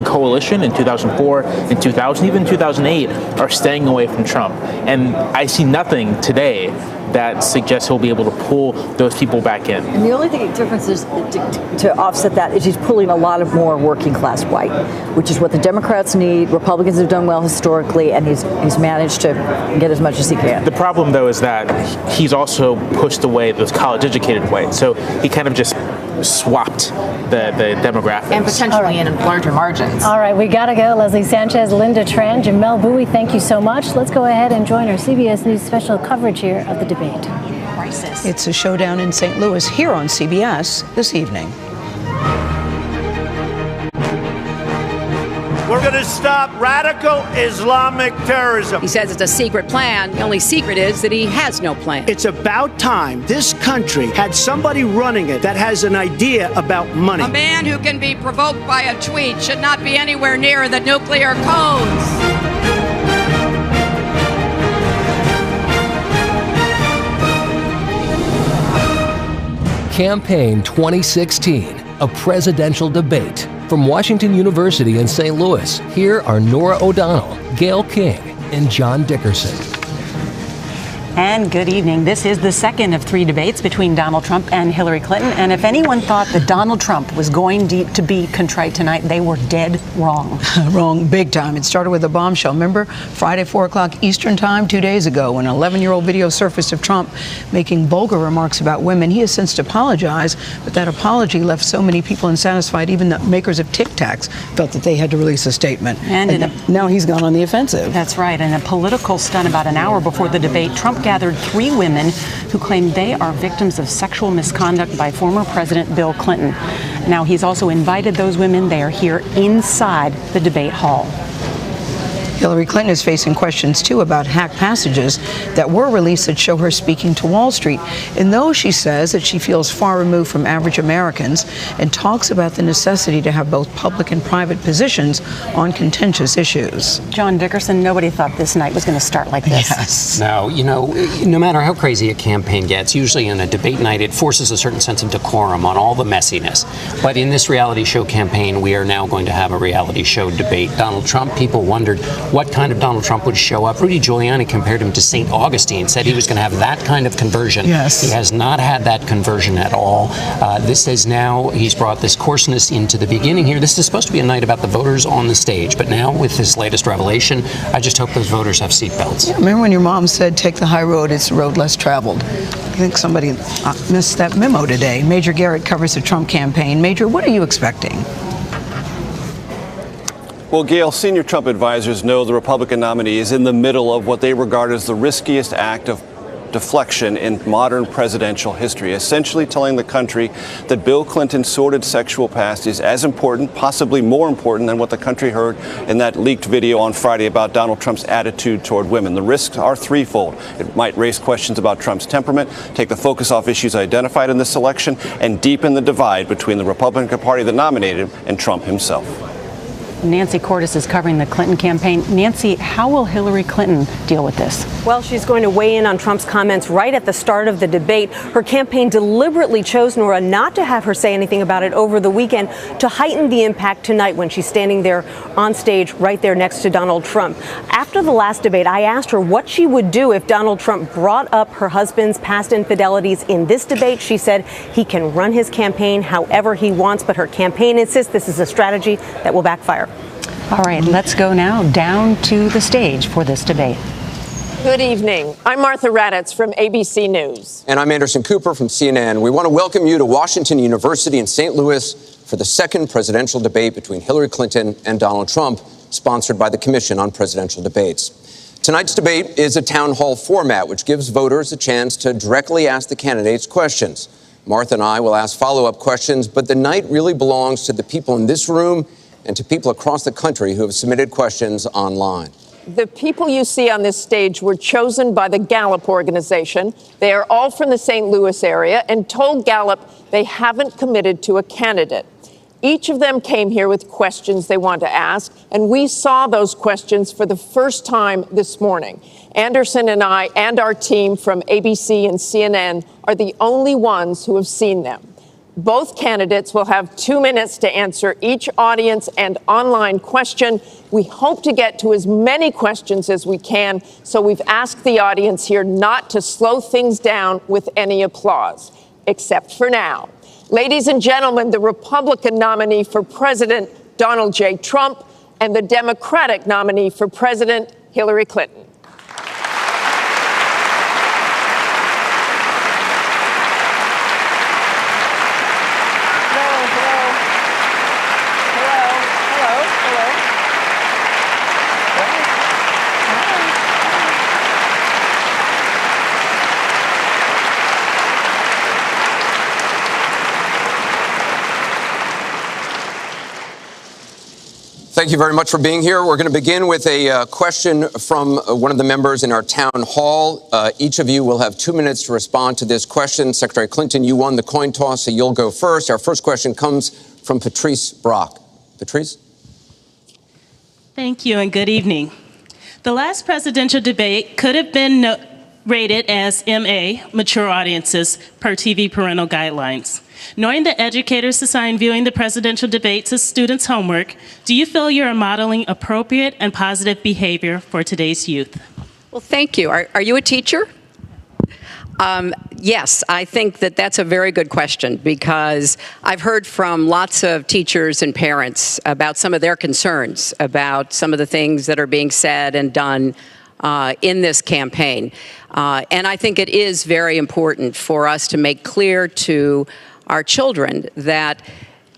coalition in 2004, in 2000, even 2008, are staying away from Trump. And I see nothing today that suggests he'll be able to pull those people back in. And the only difference is to offset that is he's pulling a lot of more working class white, which is what the Democrats need. Republicans have done well historically, and he's managed to get as much as he can. The problem, though, is that he's also pushed away those college-educated whites. So he kind of just swapped the demographics. And potentially in larger margins. All right, we got to go. Leslie Sanchez, Linda Tran, Jamel Bowie, thank you so much. Let's go ahead and join our CBS News special coverage here of the debate. It's a showdown in St. Louis here on CBS this evening. We're going to stop radical Islamic terrorism. He says it's a secret plan. The only secret is that he has no plan. It's about time this country had somebody running it that has an idea about money. A man who can be provoked by a tweet should not be anywhere near the nuclear codes. Campaign 2016, a presidential debate. From Washington University in St. Louis, here are Nora O'Donnell, Gayle King, and John Dickerson. And good evening. This is the second of 3 debates between Donald Trump and Hillary Clinton. And if anyone thought that Donald Trump was going to be contrite tonight, they were dead wrong. Wrong big time. It started with a bombshell. Remember Friday, 4 o'clock Eastern time, 2 days ago, when an 11-year-old video surfaced of Trump making vulgar remarks about women. He has since apologized, but that apology left so many people unsatisfied. Even the makers of Tic Tacs felt that they had to release a statement. And now he's gone on the offensive. That's right. In a political stunt about an hour before the debate, Trump gathered 3 women who claim they are victims of sexual misconduct by former President Bill Clinton. Now, he's also invited those women. They are here inside the debate hall. Hillary Clinton is facing questions, too, about hacked passages that were released that show her speaking to Wall Street. And though she says that she feels far removed from average Americans and talks about the necessity to have both public and private positions on contentious issues. John Dickerson, nobody thought this night was going to start like this. Yes. No, no matter how crazy a campaign gets, usually in a debate night, it forces a certain sense of decorum on all the messiness. But in this reality show campaign, we are now going to have a reality show debate. Donald Trump, people wondered what kind of Donald Trump would show up. Rudy Giuliani compared him to St. Augustine, said he was going to have that kind of conversion. Yes. He has not had that conversion at all. This is now, he's brought this coarseness into the beginning here. This is supposed to be a night about the voters on the stage, but now with this latest revelation, I just hope those voters have seatbelts. Yeah, remember when your mom said, take the high road, it's the road less traveled? I think somebody missed that memo today. Major Garrett covers the Trump campaign. Major, what are you expecting? Well, Gayle, senior Trump advisors know the Republican nominee is in the middle of what they regard as the riskiest act of deflection in modern presidential history, essentially telling the country that Bill Clinton's sordid sexual past is as important, possibly more important than what the country heard in that leaked video on Friday about Donald Trump's attitude toward women. The risks are threefold. It might raise questions about Trump's temperament, take the focus off issues identified in this election, and deepen the divide between the Republican Party that nominated him and Trump himself. Nancy Cordes is covering the Clinton campaign. Nancy, how will Hillary Clinton deal with this? Well, she's going to weigh in on Trump's comments right at the start of the debate. Her campaign deliberately chose, Nora, not to have her say anything about it over the weekend to heighten the impact tonight when she's standing there on stage right there next to Donald Trump. After the last debate, I asked her what she would do if Donald Trump brought up her husband's past infidelities in this debate. She said he can run his campaign however he wants, but her campaign insists this is a strategy that will backfire. All right, let's go now down to the stage for this debate. Good evening. I'm Martha Raddatz from ABC News. And I'm Anderson Cooper from CNN. We want to welcome you to Washington University in St. Louis for the second presidential debate between Hillary Clinton and Donald Trump, sponsored by the Commission on Presidential Debates. Tonight's debate is a town hall format, which gives voters a chance to directly ask the candidates questions. Martha and I will ask follow-up questions, but the night really belongs to the people in this room and to people across the country who have submitted questions online. The people you see on this stage were chosen by the Gallup organization. They are all from the St. Louis area and told Gallup they haven't committed to a candidate. Each of them came here with questions they want to ask, and we saw those questions for the first time this morning. Anderson and I and our team from ABC and CNN are the only ones who have seen them. Both candidates will have 2 minutes to answer each audience and online question. We hope to get to as many questions as we can, so we've asked the audience here not to slow things down with any applause, except for now. Ladies and gentlemen, the Republican nominee for President, Donald J. Trump, and the Democratic nominee for President, Hilary Clinton. Thank you very much for being here. We're going to begin with a question from one of the members in our town hall. Each of you will have 2 minutes to respond to this question. Secretary Clinton, you won the coin toss, so you'll go first. Our first question comes from Patrice Brock. Patrice? Thank you and good evening. The last presidential debate could have been rated as MA, mature audiences, per TV parental guidelines. Knowing that educators assign viewing the presidential debates as students' homework, do you feel you're modeling appropriate and positive behavior for today's youth? Well, thank you. Are you a teacher? Yes, I think that that's a very good question, because I've heard from lots of teachers and parents about some of their concerns about some of the things that are being said and done in this campaign. And I think it is very important for us to make clear to our children that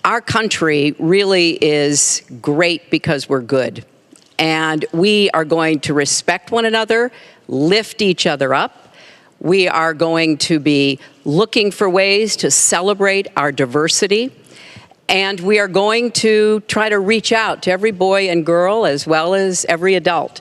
our country really is great because we're good. And we are going to respect one another, lift each other up. We are going to be looking for ways to celebrate our diversity. And we are going to try to reach out to every boy and girl, as well as every adult,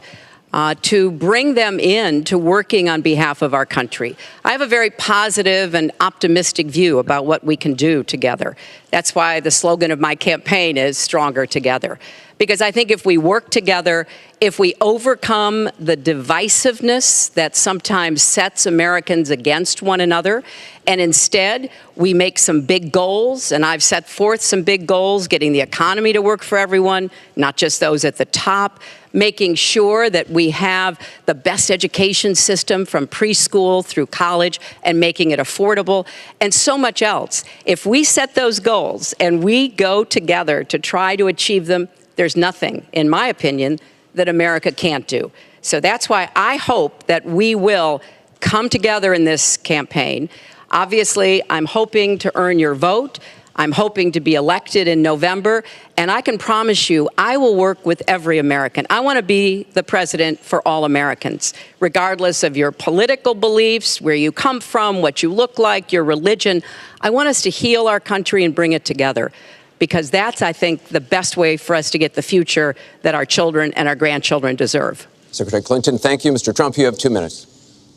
to bring them in to working on behalf of our country. I have a very positive and optimistic view about what we can do together. That's why the slogan of my campaign is Stronger Together. Because I think if we work together, if we overcome the divisiveness that sometimes sets Americans against one another, and instead we make some big goals, and I've set forth some big goals, getting the economy to work for everyone, not just those at the top, making sure that we have the best education system from preschool through college and making it affordable, and so much else. If we set those goals and we go together to try to achieve them, there's nothing, in my opinion, that America can't do. So that's why I hope that we will come together in this campaign. Obviously, I'm hoping to earn your vote. I'm hoping to be elected in November, and I can promise you I will work with every American. I want to be the president for all Americans, regardless of your political beliefs, where you come from, what you look like, your religion. I want us to heal our country and bring it together, because that's, I think, the best way for us to get the future that our children and our grandchildren deserve. Secretary Clinton, thank you. Mr. Trump, you have 2 minutes.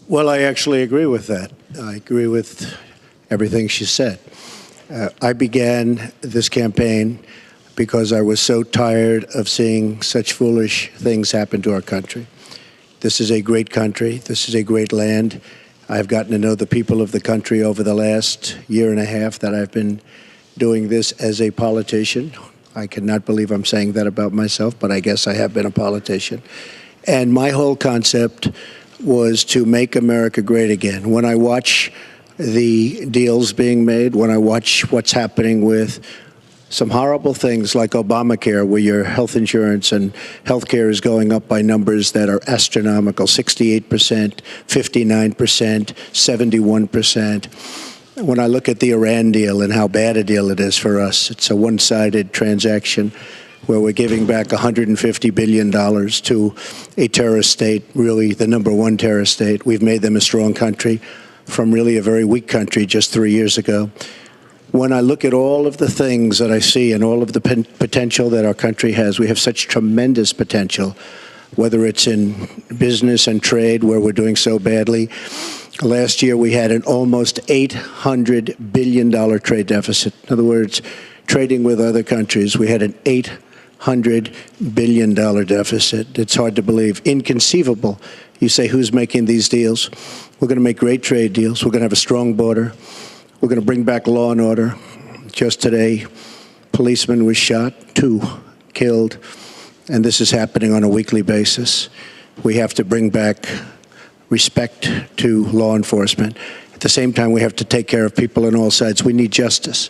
Well, I actually agree with that. I agree with everything she said. I began this campaign because I was so tired of seeing such foolish things happen to our country. This is a great country. This is a great land. I've gotten to know the people of the country over the last year and a half that I've been doing this as a politician. I cannot believe I'm saying that about myself, but I guess I have been a politician. And my whole concept was to make America great again. When I watch the deals being made, when I watch what's happening with some horrible things like Obamacare, where your health insurance and health care is going up by numbers that are astronomical, 68%, 59%, 71%. When I look at the Iran deal and how bad a deal it is for us, it's a one-sided transaction where we're giving back $150 billion to a terrorist state, really the #1 terrorist state. We've made them a strong country from really a very weak country just 3 years ago. When I look at all of the things that I see and all of the potential that our country has, we have such tremendous potential, whether it's in business and trade, where we're doing so badly. Last year, we had an almost $800 billion trade deficit. In other words, trading with other countries, we had an $800 billion deficit. It's hard to believe. Inconceivable. You say, who's making these deals? We're going to make great trade deals. We're going to have a strong border. We're going to bring back law and order. Just today, policeman was shot, 2 killed, and this is happening on a weekly basis. We have to bring back respect to law enforcement. At the same time, we have to take care of people on all sides. We need justice.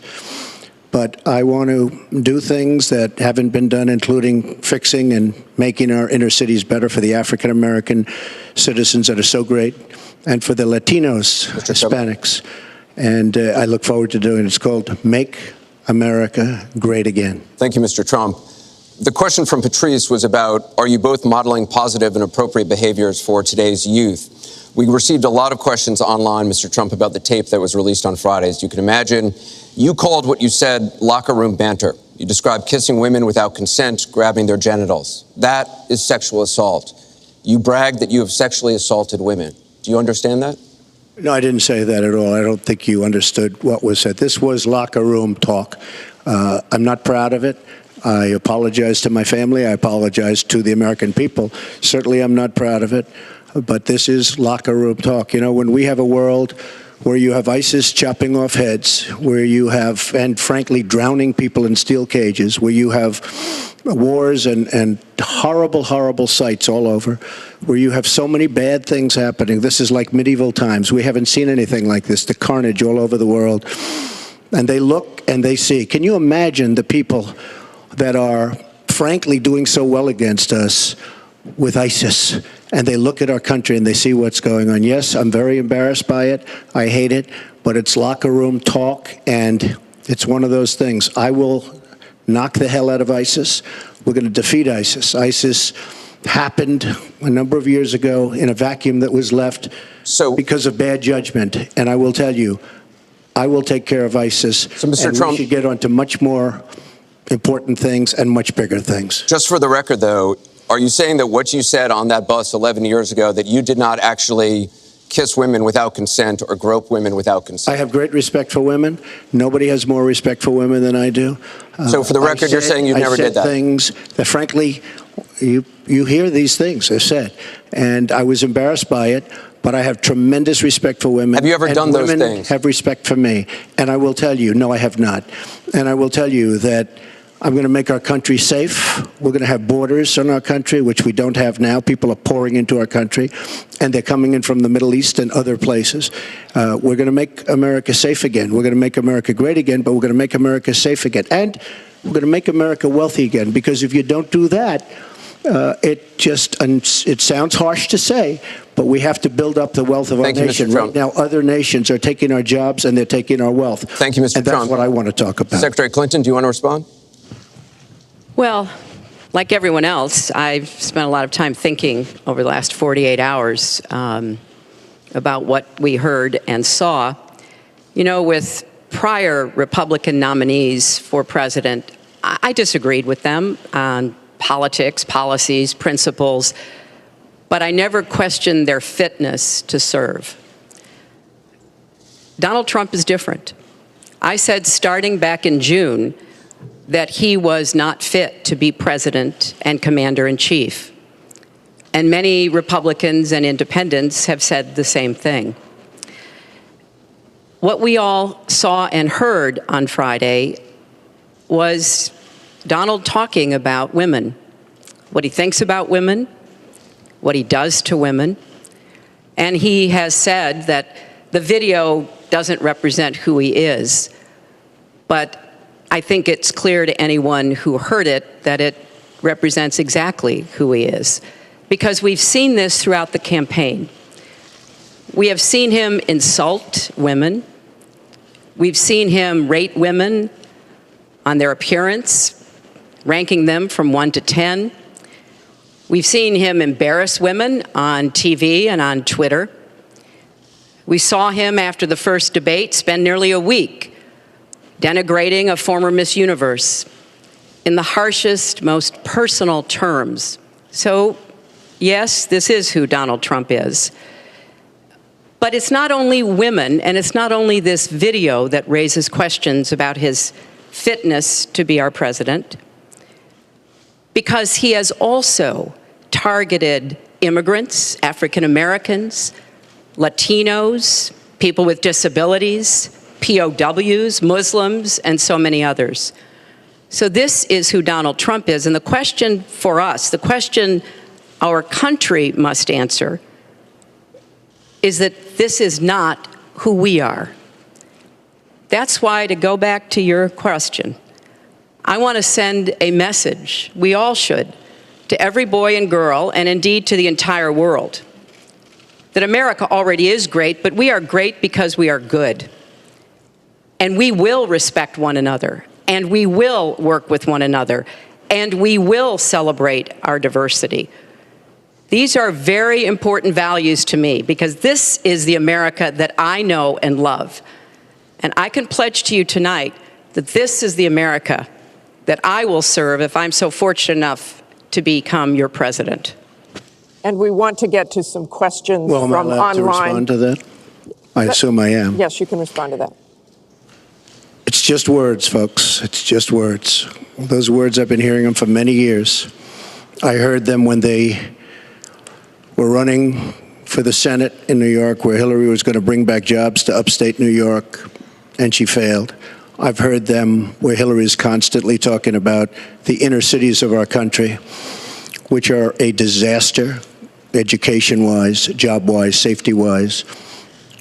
But I want to do things that haven't been done, including fixing and making our inner cities better for the African-American citizens that are so great, and for the Latinos, Hispanics. And I look forward to doing it. It's called Make America Great Again. Thank you, Mr. Trump. The question from Patrice was about, are you both modeling positive and appropriate behaviors for today's youth? We received a lot of questions online, Mr. Trump, about the tape that was released on Friday. As you can imagine, you called what you said locker room banter. You described kissing women without consent, grabbing their genitals. That is sexual assault. You bragged that you have sexually assaulted women. Do you understand that? No, I didn't say that at all. I don't think you understood what was said. This was locker room talk. I'm not proud of it. I apologize to my family. I apologize to the American people. Certainly, I'm not proud of it. But this is locker room talk. You know, when we have a world where you have ISIS chopping off heads, where you have, and frankly, drowning people in steel cages, where you have wars and horrible, horrible sights all over, where you have so many bad things happening. This is like medieval times. We haven't seen anything like this, the carnage all over the world. And they look and they see. Can you imagine the people that are, frankly, doing so well against us with ISIS? And they look at our country and they see what's going on. Yes, I'm very embarrassed by it. I hate it. But it's locker room talk, and it's one of those things. I will knock the hell out of ISIS. We're going to defeat ISIS. ISIS happened a number of years ago in a vacuum that was left because of bad judgment. And I will tell you, I will take care of ISIS. So, Mr. Trump, we should get on to much more important things and much bigger things. Just for the record, though, are you saying that what you said on that bus 11 years ago, that you did not actually kiss women without consent or grope women without consent? I have great respect for women. Nobody has more respect for women than I do. So for the record, you're saying you never did that? I said things that, frankly, you hear these things I said, and I was embarrassed by it. But I have tremendous respect for women. Have you ever done those things? Women have respect for me. And I will tell you, no, I have not. And I will tell you that I'm going to make our country safe. We're going to have borders in our country, which we don't have now. People are pouring into our country, and they're coming in from the Middle East and other places. We're going to make America safe again. We're going to make America great again, but we're going to make America safe again. And we're going to make America wealthy again, because if you don't do that, it sounds harsh to say, but we have to build up the wealth of our nation. Right now, other nations are taking our jobs and they're taking our wealth. Thank you, Mr. And Trump. that's what I want to talk about. Secretary Clinton, do you want to respond? Well, like everyone else, I've spent a lot of time thinking over the last 48 hours about what we heard and saw. You know, with prior Republican nominees for president, I disagreed with them on politics, policies, principles, but I never questioned their fitness to serve. Donald Trump is different. I said starting back in June that he was not fit to be president and commander-in-chief. And many Republicans and independents have said the same thing. What we all saw and heard on Friday was Donald talking about women, what he thinks about women, what he does to women. And he has said that the video doesn't represent who he is, but I think it's clear to anyone who heard it that it represents exactly who he is, because we've seen this throughout the campaign. We have seen him insult women. We've seen him rate women on their appearance, ranking them from 1 to 10. We've seen him embarrass women on TV and on Twitter. We saw him after the first debate spend nearly a week denigrating a former Miss Universe in the harshest, most personal terms. So, yes, this is who Donald Trump is. But it's not only women, and it's not only this video that raises questions about his fitness to be our president, because he has also targeted immigrants, African Americans, Latinos, people with disabilities, POWs, Muslims, and so many others. So this is who Donald Trump is. And the question for us, the question our country must answer, is that this is not who we are. That's why, to go back to your question, I want to send a message, we all should, to every boy and girl, and indeed to the entire world, that America already is great, but we are great because we are good. And we will respect one another, and we will work with one another, and we will celebrate our diversity. These are very important values to me, because this is the America that I know and love. And I can pledge to you tonight that this is the America that I will serve if I'm so fortunate enough to become your president. And we want to get to some questions Well, am I from allowed to online. respond to that? I assume I am. Yes, you can respond to that. It's just words, folks. It's just words. Those words, I've been hearing them for many years. I heard them when they were running for the Senate in New York, where Hillary was going to bring back jobs to upstate New York, and she failed. I've heard them where Hillary is constantly talking about the inner cities of our country, which are a disaster, education-wise, job-wise, safety-wise,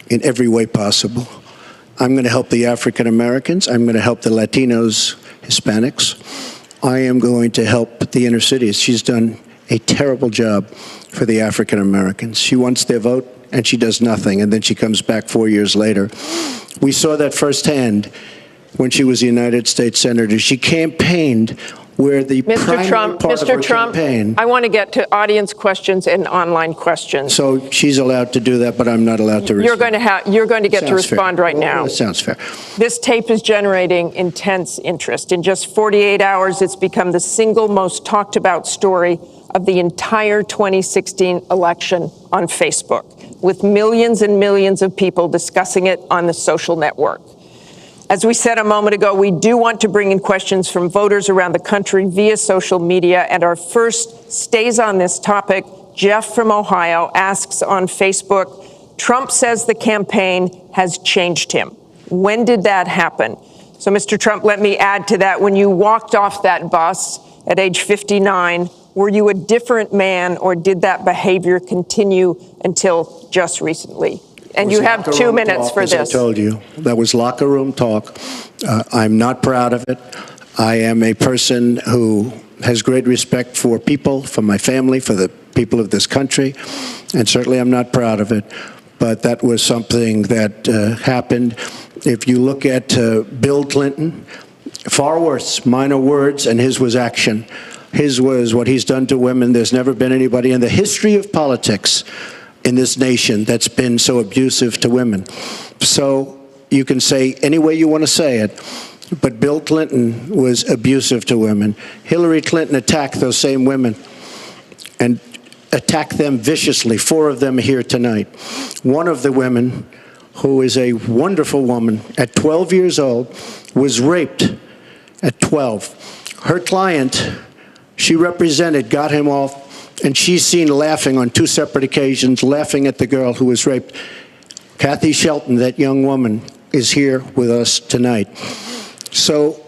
in every way possible. I'm going to help the African Americans. I'm going to help the Latinos, Hispanics. I am going to help the inner cities. She's done a terrible job for the African Americans. She wants their vote, and she does nothing, and then she comes back 4 years later. We saw that firsthand when she was a United States Senator. She campaigned where the primary part of her campaign. I want to get to audience questions and online questions. So she's allowed to do that, but I'm not allowed to respond. You're going to get to Sounds respond fair. right now. That sounds fair. This tape is generating intense interest. In just 48 hours, it's become the single most talked about story of the entire 2016 election on Facebook, with millions and millions of people discussing it on the social network. As we said a moment ago, we do want to bring in questions from voters around the country via social media, and our first stays on this topic. Jeff from Ohio asks on Facebook, Trump says the campaign has changed him. When did that happen? So, Mr. Trump, let me add to that. When you walked off that bus at age 59, were you a different man, or did that behavior continue until just recently? And you have 2 minutes for this. As I told you, that was locker room talk. I'm not proud of it. I am a person who has great respect for people, for my family, for the people of this country, and certainly I'm not proud of it. But that was something that happened. If you look at Bill Clinton, far worse, mine are words and his was action. His was what he's done to women. There's never been anybody in the history of politics in this nation that's been so abusive to women. So you can say any way you want to say it, but Bill Clinton was abusive to women. Hillary Clinton attacked those same women and attacked them viciously. 4 of them are here tonight. One of the women, who is a wonderful woman, at 12 years old, was raped at 12. Her client, she represented, got him off, and she's seen laughing on 2 separate occasions, laughing at the girl who was raped. Kathy Shelton, that young woman, is here with us tonight. So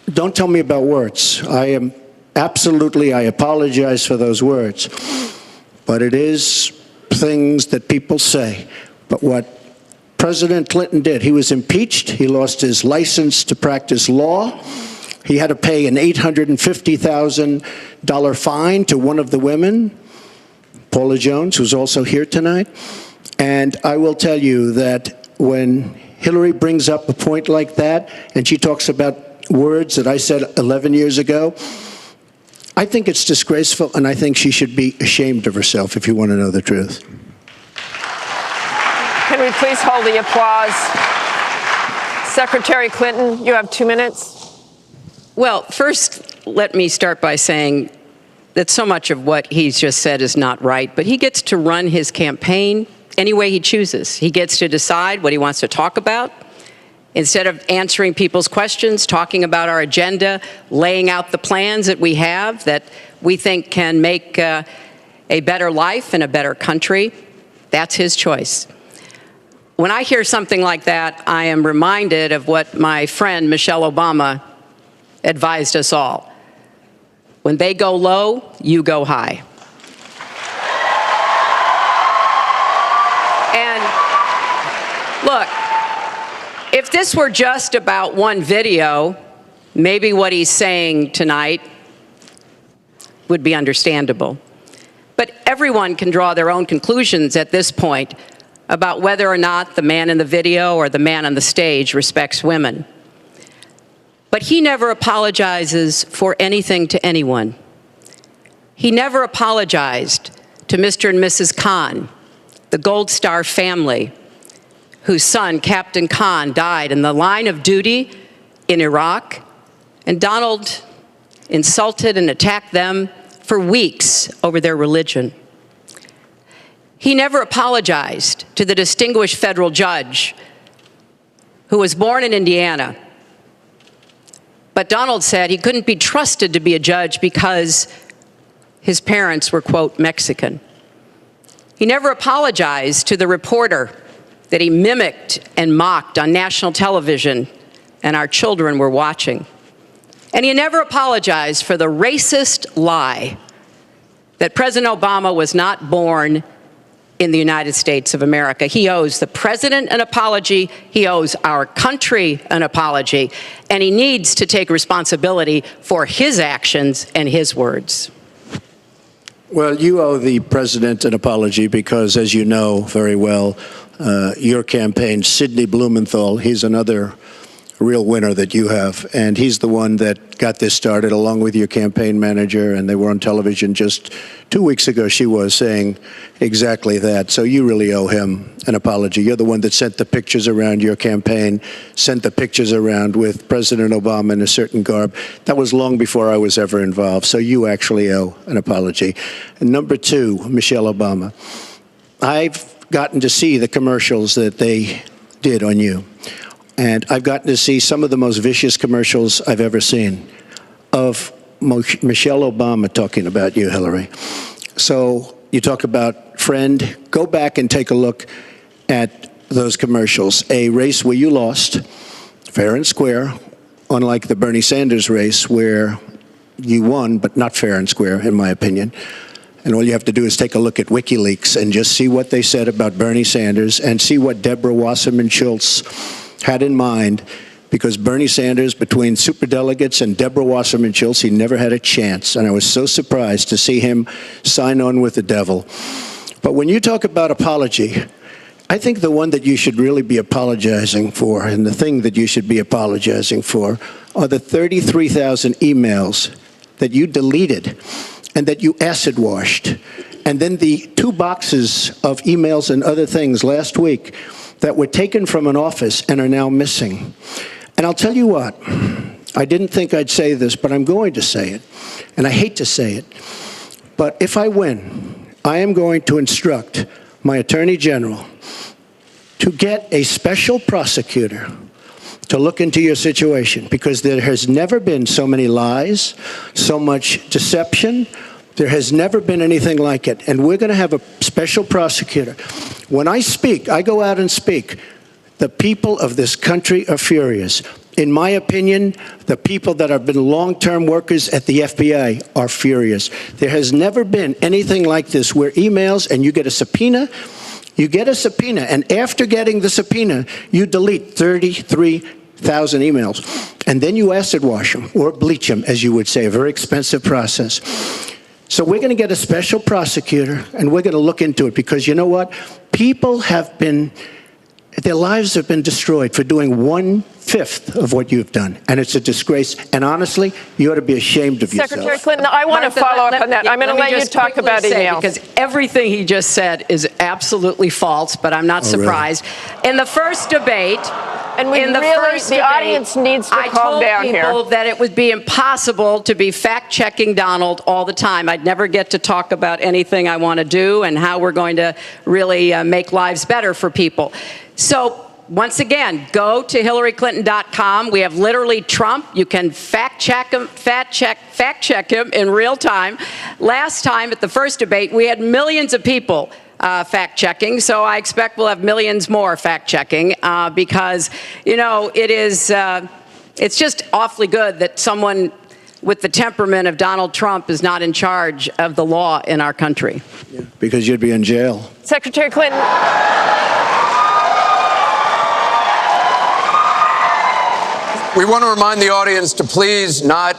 don't tell me about words. I apologize for those words. But it is things that people say. But what President Clinton did, he was impeached. He lost his license to practice law. He had to pay an $850,000 fine to one of the women, Paula Jones, who's also here tonight. And I will tell you that when Hillary brings up a point like that, and she talks about words that I said 11 years ago, I think it's disgraceful, and I think she should be ashamed of herself, if you want to know the truth. Can we please hold the applause? Secretary Clinton, you have 2 minutes. Well, first, let me start by saying that so much of what he's just said is not right, but he gets to run his campaign any way he chooses. He gets to decide what he wants to talk about. Instead of answering people's questions, talking about our agenda, laying out the plans that we have that we think can make a better life and a better country, that's his choice. when I hear something like that, I am reminded of what my friend Michelle Obama advised us all. When they go low, you go high. And look, if this were just about one video, maybe what he's saying tonight would be understandable. But everyone can draw their own conclusions at this point about whether or not the man in the video or the man on the stage respects women. But he never apologizes for anything to anyone. He never apologized to Mr. and Mrs. Khan, the Gold Star family, whose son, Captain Khan, died in the line of duty in Iraq, and Donald insulted and attacked them for weeks over their religion. He never apologized to the distinguished federal judge who was born in Indiana. But Donald said he couldn't be trusted to be a judge because his parents were, quote, Mexican. He never apologized to the reporter that he mimicked and mocked on national television, and our children were watching. And he never apologized for the racist lie that President Obama was not born in the United States of America. He owes the president an apology, he owes our country an apology, and he needs to take responsibility for his actions and his words. Well, you owe the president an apology because, as you know very well, your campaign, Sidney Blumenthal, he's another real winner that you have, and he's the one that got this started along with your campaign manager, and they were on television just 2 weeks ago. She was saying exactly that. So you really owe him an apology. You're the one that sent the pictures around your campaign, sent the pictures around with President Obama in a certain garb. That was long before I was ever involved. So you actually owe an apology. And number two, Michelle Obama. I've gotten to see the commercials that they did on you. And I've gotten to see some of the most vicious commercials I've ever seen of Michelle Obama talking about you, Hillary. So you talk about friend, go back and take a look at those commercials. A race where you lost, fair and square, unlike the Bernie Sanders race where you won, but not fair and square, in my opinion. And all you have to do is take a look at WikiLeaks and just see what they said about Bernie Sanders and see what Deborah Wasserman Schultz had in mind, because Bernie Sanders, between superdelegates and Deborah Wasserman Schultz, he never had a chance. And I was so surprised to see him sign on with the devil. But when you talk about apology, I think the one that you should really be apologizing for, and the thing that you should be apologizing for, are the 33,000 emails that you deleted and that you acid washed. And then the 2 boxes of emails and other things last week that were taken from an office and are now missing. And I'll tell you what, I didn't think I'd say this, but I'm going to say it. And I hate to say it. But if I win, I am going to instruct my Attorney General to get a special prosecutor to look into your situation, because there has never been so many lies, so much deception. There has never been anything like it. And we're going to have a special prosecutor. When I speak, I go out and speak. The people of this country are furious. In my opinion, the people that have been long-term workers at the FBI are furious. There has never been anything like this where emails and you get a subpoena, and after getting the subpoena, you delete 33,000 emails. And then you acid wash them, or bleach them, as you would say, a very expensive process. So we're going to get a special prosecutor, and we're going to look into it, because you know what? People have been, their lives have been destroyed for doing 1/5 of what you've done, and it's a disgrace. And honestly, you ought to be ashamed of yourself. Secretary Clinton, I want to follow up on that. I'm going to let you talk about emails. Because everything he just said is absolutely false, but I'm not surprised. Really? In the first debate, the audience needs to calm down here. I told people that it would be impossible to be fact-checking Donald all the time. I'd never get to talk about anything I want to do and how we're going to really make lives better for people. So once again, go to HillaryClinton.com. We have literally Trump. You can fact check him in real time. Last time at the first debate, we had millions of people fact checking. So I expect we'll have millions more fact checking because, you know, it's just awfully good that someone with the temperament of Donald Trump is not in charge of the law in our country. Yeah, because you'd be in jail. Secretary Clinton. We want to remind the audience to please not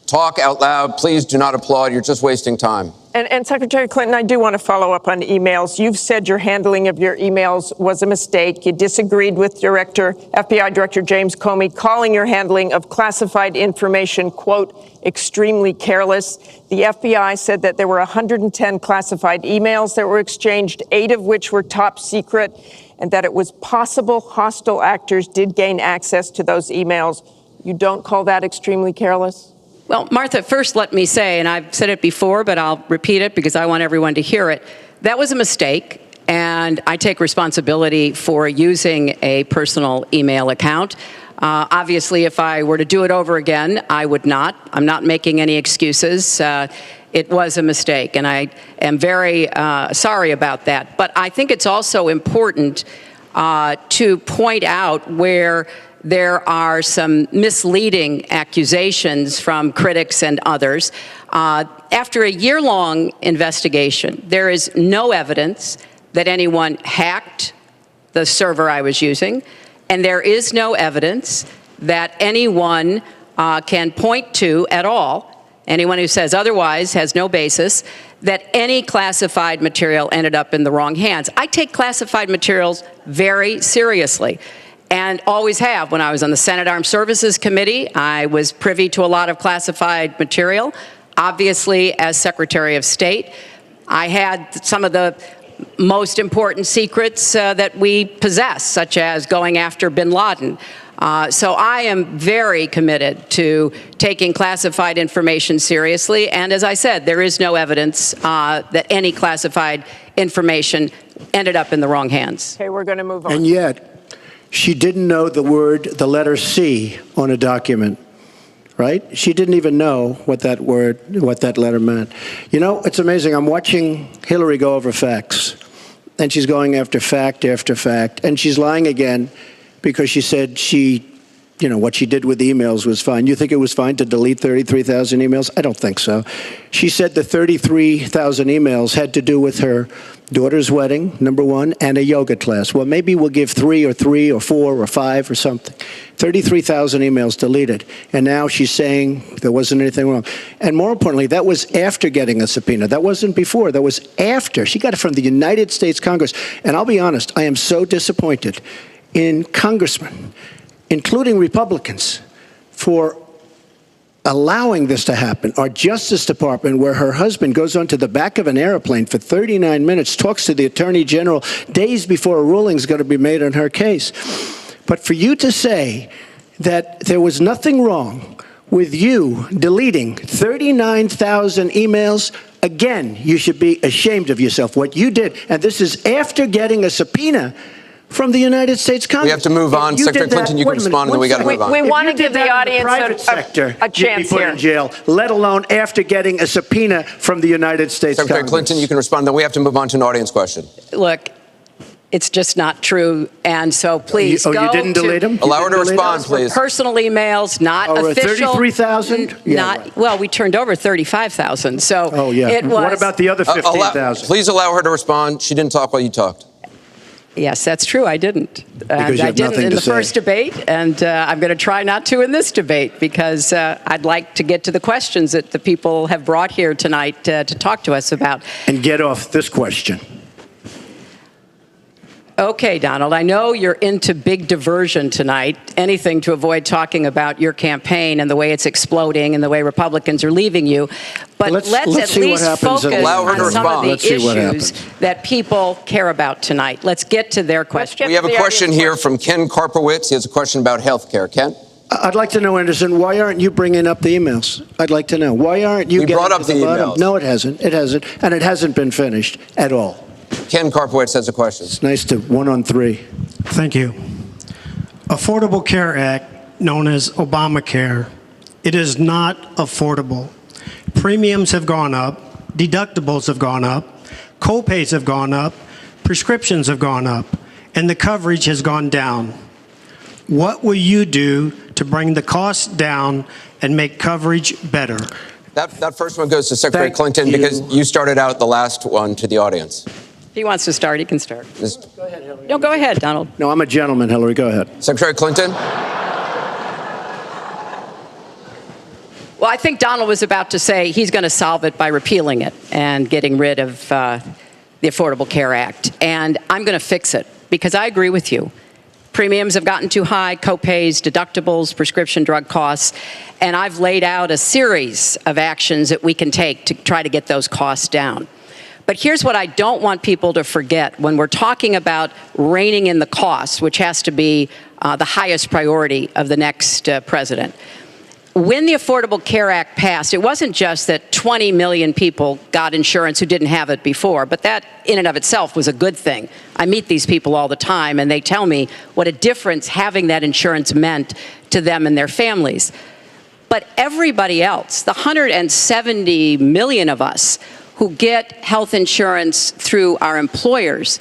talk out loud. Please do not applaud. You're just wasting time. And Secretary Clinton, I do want to follow up on emails. You've said your handling of your emails was a mistake. You disagreed with FBI Director James Comey, calling your handling of classified information, quote, extremely careless. The FBI said that there were 110 classified emails that were exchanged, 8 of which were top secret, and that it was possible hostile actors did gain access to those emails. You don't call that extremely careless? Well, Martha, first let me say, and I've said it before, but I'll repeat it because I want everyone to hear it, that was a mistake, and I take responsibility for using a personal email account. Obviously, if I were to do it over again, I would not. I'm not making any excuses. It was a mistake, and I am very sorry about that. But I think it's also important to point out where there are some misleading accusations from critics and others. After a year-long investigation, there is no evidence that anyone hacked the server I was using, and there is no evidence that anyone can point to at all, anyone who says otherwise has no basis, that any classified material ended up in the wrong hands. I take classified materials very seriously, and always have. When I was on the Senate Armed Services Committee, I was privy to a lot of classified material. Obviously, as Secretary of State, I had some of the most important secrets that we possess, such as going after bin Laden. So I am very committed to taking classified information seriously. And as I said, there is no evidence that any classified information ended up in the wrong hands. Okay, we're going to move on. And yet, she didn't know the letter C on a document, right? She didn't even know what that letter meant. You know, it's amazing. I'm watching Hillary go over facts, and she's going after fact after fact, and she's lying again because she said what she did with emails was fine. You think it was fine to delete 33,000 emails? I don't think so. She said the 33,000 emails had to do with her daughter's wedding, number one, and a yoga class. Well, maybe we'll give 3 or 4 or 5 or something. 33,000 emails deleted. And now she's saying there wasn't anything wrong. And more importantly, that was after getting a subpoena. That wasn't before. That was after. She got it from the United States Congress. And I'll be honest, I am so disappointed in congressmen, including Republicans, for allowing this to happen. Our Justice Department, where her husband goes onto the back of an airplane for 39 minutes, talks to the Attorney General days before a ruling is going to be made on her case. But for you to say that there was nothing wrong with you deleting 39,000 emails, again, you should be ashamed of yourself, what you did. And this is after getting a subpoena from the United States Congress. We have to move on. Secretary Clinton, you can respond, and then we got to move on. We want to give the audience a chance put here. In jail, let alone after getting a subpoena from the United States Secretary Congress. Clinton, you can respond. Then we have to move on to an audience question. Look, it's just not true, and so please go you didn't delete them? Allow her to respond, please. Personal emails, not official. 33,000? Yeah, well, we turned over 35,000, so it was. What about the other 15,000? Please allow her to respond. She didn't talk while you talked. Yes, that's true. I didn't. Because you have I didn't nothing in to the say. first debate, and I'm going to try not to in this debate because I'd like to get to the questions that the people have brought here tonight to talk to us about. And get off this question. Okay, Donald, I know you're into big diversion tonight, anything to avoid talking about your campaign and the way it's exploding and the way Republicans are leaving you. But let's at least focus on some of the issues that people care about tonight. Let's get to their questions. We have a question here from Ken Karpowitz. He has a question about health care. Ken? I'd like to know, Anderson, why aren't you bringing up the emails? I'd like to know. Why aren't you We brought up the emails. No, it hasn't. It hasn't. And it hasn't been finished at all. Ken Karpowitz has a question. It's nice to one on three. Thank you. Affordable Care Act, known as Obamacare, it is not affordable. Premiums have gone up, deductibles have gone up, co-pays have gone up, prescriptions have gone up, and the coverage has gone down. What will you do to bring the costs down and make coverage better? That first one goes to Secretary Clinton because you started out the last one to the audience. If he wants to start, he can start. Go ahead, Hillary. No, go ahead, Donald. No, I'm a gentleman, Hillary. Go ahead. Secretary Clinton? Well, I think Donald was about to say he's going to solve it by repealing it and getting rid of the Affordable Care Act. And I'm going to fix it because I agree with you. Premiums have gotten too high, co-pays, deductibles, prescription drug costs, and I've laid out a series of actions that we can take to try to get those costs down. But here's what I don't want people to forget when we're talking about reining in the costs, which has to be the highest priority of the next president. When the Affordable Care Act passed, it wasn't just that 20 million people got insurance who didn't have it before, but that in and of itself was a good thing. I meet these people all the time, and they tell me what a difference having that insurance meant to them and their families. But everybody else, the 170 million of us who get health insurance through our employers,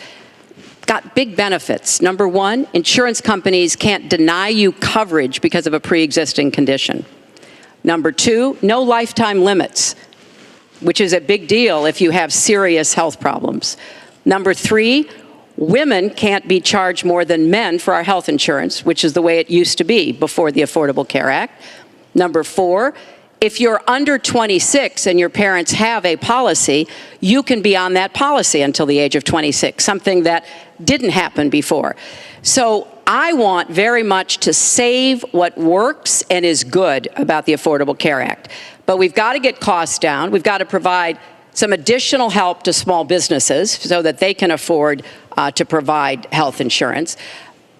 got big benefits. Number one, insurance companies can't deny you coverage because of a pre-existing condition. Number two, no lifetime limits, which is a big deal if you have serious health problems. Number three, women can't be charged more than men for our health insurance, which is the way it used to be before the Affordable Care Act. Number four, if you're under 26 and your parents have a policy, you can be on that policy until the age of 26, something that didn't happen before. So I want very much to save what works and is good about the Affordable Care Act. But we've got to get costs down. We've got to provide some additional help to small businesses so that they can afford to provide health insurance.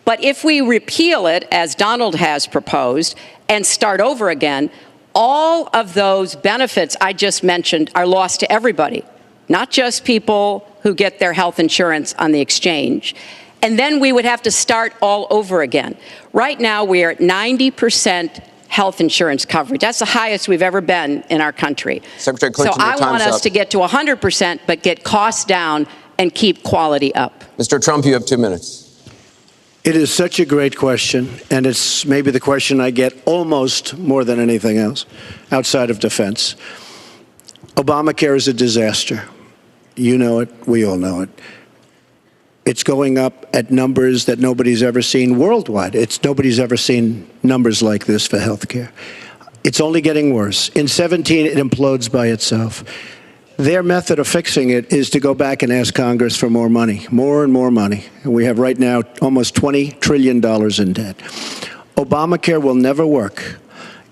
But if we repeal it, as Donald has proposed, and start over again, all of those benefits I just mentioned are lost to everybody, not just people who get their health insurance on the exchange. And then we would have to start all over again. Right now, we are at 90% health insurance coverage. That's the highest we've ever been in our country. Secretary Clinton, so I want us to get to 100%, but get costs down and keep quality up. Mr. Trump, you have 2 minutes. It is such a great question, and it's maybe the question I get almost more than anything else outside of defense. Obamacare is a disaster. You know it. We all know it. It's going up at numbers that nobody's ever seen worldwide. Nobody's ever seen numbers like this for health care. It's only getting worse. In 17, it implodes by itself. Their method of fixing it is to go back and ask Congress for more money, more and more money. And we have right now almost $20 trillion in debt. Obamacare will never work.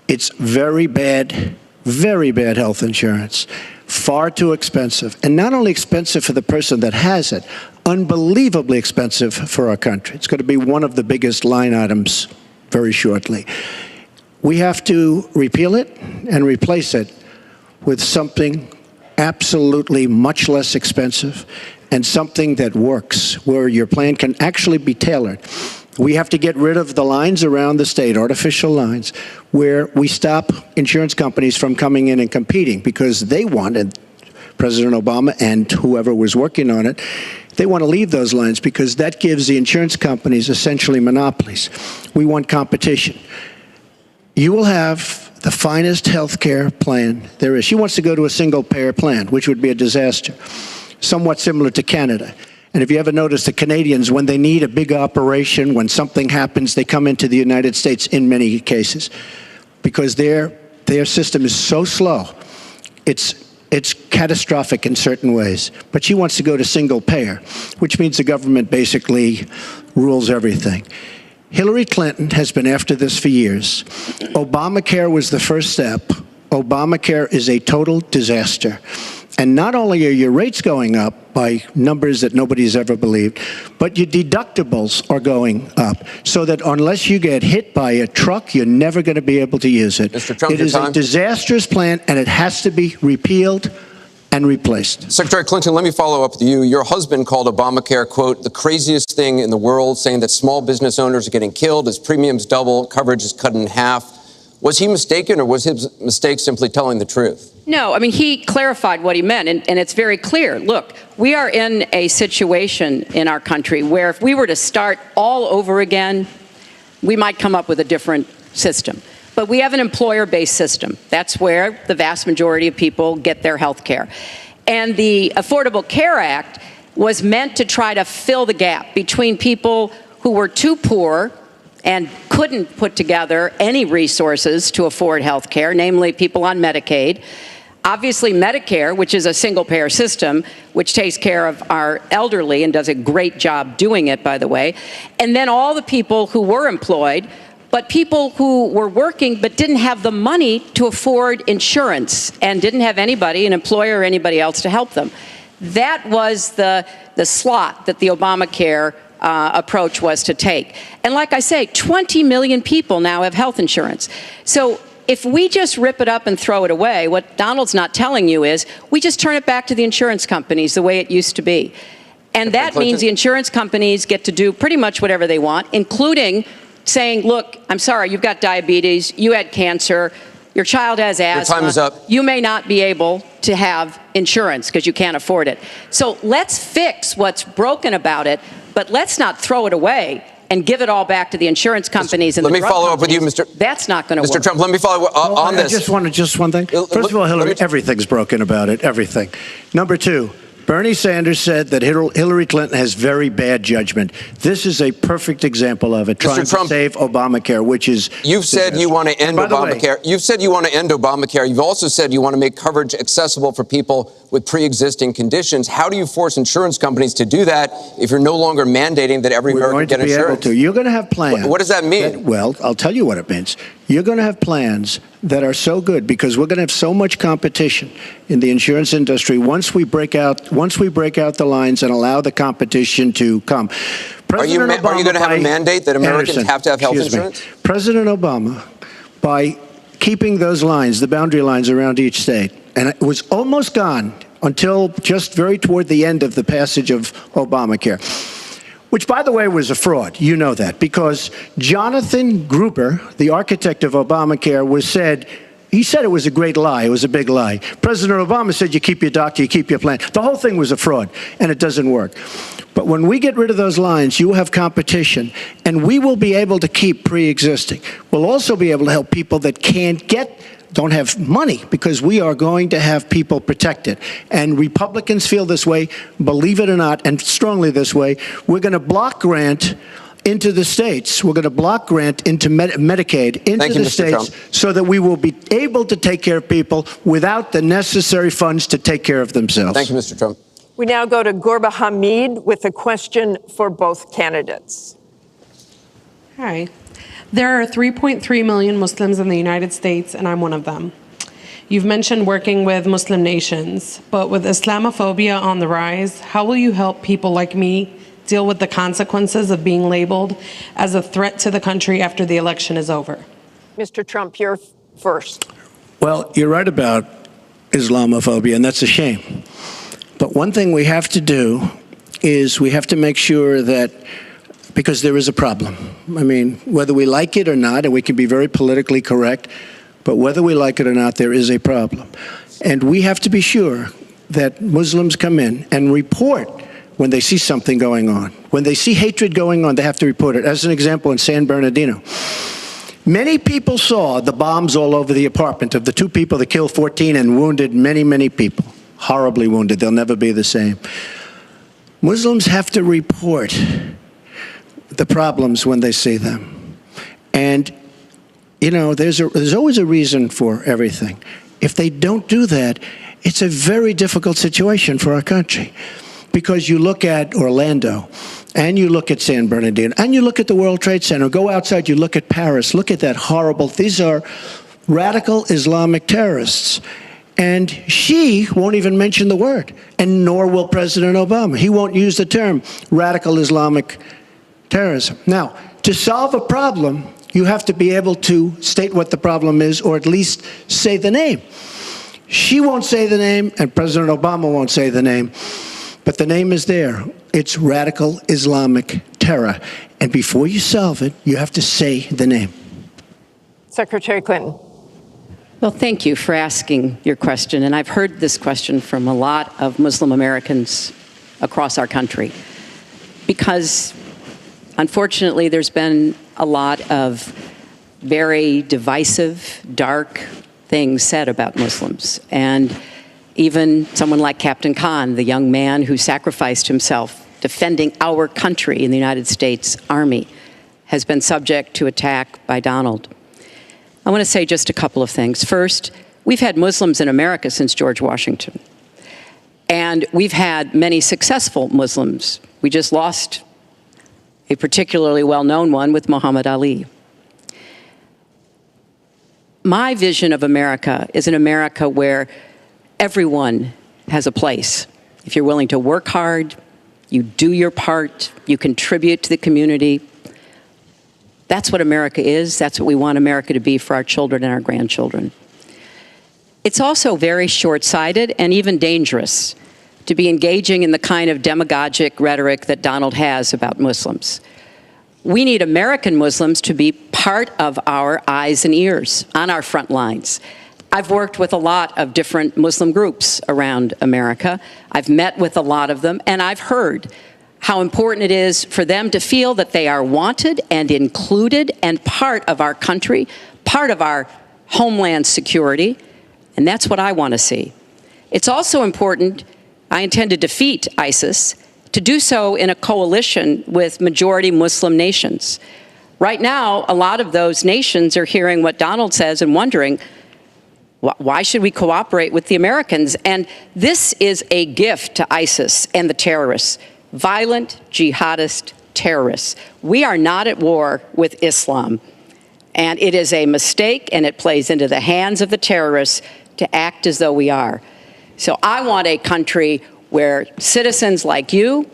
It's very bad health insurance, far too expensive. And not only expensive for the person that has it, unbelievably expensive for our country. It's going to be one of the biggest line items very shortly. We have to repeal it and replace it with something absolutely much less expensive and something that works, where your plan can actually be tailored. We have to get rid of the lines around the state, artificial lines, where we stop insurance companies from coming in and competing because they wanted, President Obama and whoever was working on it, they want to leave those lines because that gives the insurance companies essentially monopolies. We want competition. You will have the finest health care plan there is. She wants to go to a single-payer plan, which would be a disaster, somewhat similar to Canada. And if you ever notice, the Canadians, when they need a big operation, when something happens, they come into the United States in many cases because their system is so slow. It's catastrophic in certain ways. But she wants to go to single-payer, which means the government basically rules everything. Hillary Clinton has been after this for years. Obamacare was the first step. Obamacare is a total disaster. And not only are your rates going up by numbers that nobody's ever believed, but your deductibles are going up. So that unless you get hit by a truck, you're never going to be able to use it. Mr. Trump, it is a disastrous plan, and it has to be repealed and replaced. Secretary Clinton, let me follow up with you. Your husband called Obamacare, quote, the craziest thing in the world, saying that small business owners are getting killed as premiums double, coverage is cut in half. Was he mistaken, or was his mistake simply telling the truth? No, I mean, he clarified what he meant, and it's very clear. Look, we are in a situation in our country where if we were to start all over again, we might come up with a different system. But we have an employer-based system. That's where the vast majority of people get their health care. And the Affordable Care Act was meant to try to fill the gap between people who were too poor and couldn't put together any resources to afford health care, namely people on Medicaid. Obviously, Medicare, which is a single-payer system, which takes care of our elderly and does a great job doing it, by the way. And then all the people who were employed, but people who were working but didn't have the money to afford insurance and didn't have anybody, an employer or anybody else, to help them. That was the slot that the Obamacare approach was to take. And like I say, 20 million people now have health insurance. So if we just rip it up and throw it away, what Donald's not telling you is we just turn it back to the insurance companies the way it used to be. And that means the insurance companies get to do pretty much whatever they want, including saying, look, I'm sorry, you've got diabetes, you had cancer, your child has asthma. Your time is up. You may not be able to have insurance because you can't afford it. So let's fix what's broken about it, but let's not throw it away and give it all back to the insurance companies and the drug companies. Let me follow up with you, Mr. That's not going to work. Mr. Trump, let me follow up on this. Just one thing. First of all, Hillary, everything's broken about it, everything. Number two, Bernie Sanders said that Hillary Clinton has very bad judgment. This is a perfect example of it, trying to save Obamacare, which is... You've said you want to end Obamacare. You've said you want to end Obamacare. You've also said you want to make coverage accessible for people with pre-existing conditions. How do you force insurance companies to do that if you're no longer mandating that every American get insurance? You're going to have plans. What does that mean? Well, I'll tell you what it means. You're going to have plans that are so good because we're going to have so much competition in the insurance industry once we break out the lines and allow the competition to come. Are you going to have a mandate that Americans have to have health insurance? President Obama, by keeping those lines, the boundary lines around each state, and it was almost gone until just very toward the end of the passage of Obamacare, which, by the way, was a fraud. You know that, because Jonathan Gruber, the architect of Obamacare, he said it was a great lie. It was a big lie. President Obama said you keep your doctor, you keep your plan. The whole thing was a fraud, and it doesn't work. But when we get rid of those lines, you will have competition, and we will be able to keep pre-existing. We'll also be able to help people that don't have money, because we are going to have people protected. And Republicans feel this way, believe it or not, and strongly this way. We're going to block grant into the states. We're going to block grant into Medicaid into the states so that we will be able to take care of people without the necessary funds to take care of themselves. Thank you, Mr. Trump. We now go to Gorba Hamid with a question for both candidates. Hi. There are 3.3 million Muslims in the United States, and I'm one of them. You've mentioned working with Muslim nations, but with Islamophobia on the rise, how will you help people like me deal with the consequences of being labeled as a threat to the country after the election is over? Mr. Trump, you're first. Well, you're right about Islamophobia, and that's a shame. But one thing we have to do is we have to make sure that, because there is a problem. I mean, whether we like it or not, and we can be very politically correct, but whether we like it or not, there is a problem. And we have to be sure that Muslims come in and report when they see something going on. When they see hatred going on, they have to report it. As an example, in San Bernardino, many people saw the bombs all over the apartment of the two people that killed 14 and wounded many, many people. Horribly wounded. They'll never be the same. Muslims have to report the problems when they see them. And, you know, there's always a reason for everything. If they don't do that, it's a very difficult situation for our country. Because you look at Orlando, and you look at San Bernardino, and you look at the World Trade Center, go outside, you look at Paris, look at that horrible, these are radical Islamic terrorists. And she won't even mention the word, and nor will President Obama. He won't use the term radical Islamic terrorism. Now, to solve a problem, you have to be able to state what the problem is, or at least say the name. She won't say the name, and President Obama won't say the name, but the name is there. It's radical Islamic terror. And before you solve it, you have to say the name. Secretary Clinton. Well, thank you for asking your question. And I've heard this question from a lot of Muslim Americans across our country because, unfortunately, there's been a lot of very divisive, dark things said about Muslims. And even someone like Captain Khan, the young man who sacrificed himself defending our country in the United States Army, has been subject to attack by Donald. I want to say just a couple of things. First, we've had Muslims in America since George Washington. And we've had many successful Muslims. We just lost a particularly well-known one with Muhammad Ali. My vision of America is an America where everyone has a place. If you're willing to work hard, you do your part, you contribute to the community. That's what America is. That's what we want America to be for our children and our grandchildren. It's also very short-sighted and even dangerous to be engaging in the kind of demagogic rhetoric that Donald has about Muslims. We need American Muslims to be part of our eyes and ears on our front lines. I've worked with a lot of different Muslim groups around America. I've met with a lot of them, and I've heard how important it is for them to feel that they are wanted and included and part of our country, part of our homeland security, and that's what I want to see. It's also important, I intend to defeat ISIS, to do so in a coalition with majority Muslim nations. Right now, a lot of those nations are hearing what Donald says and wondering, why should we cooperate with the Americans? And this is a gift to ISIS and the terrorists. Violent jihadist terrorists. We are not at war with Islam. And it is a mistake, and it plays into the hands of the terrorists to act as though we are. So I want a country where citizens like you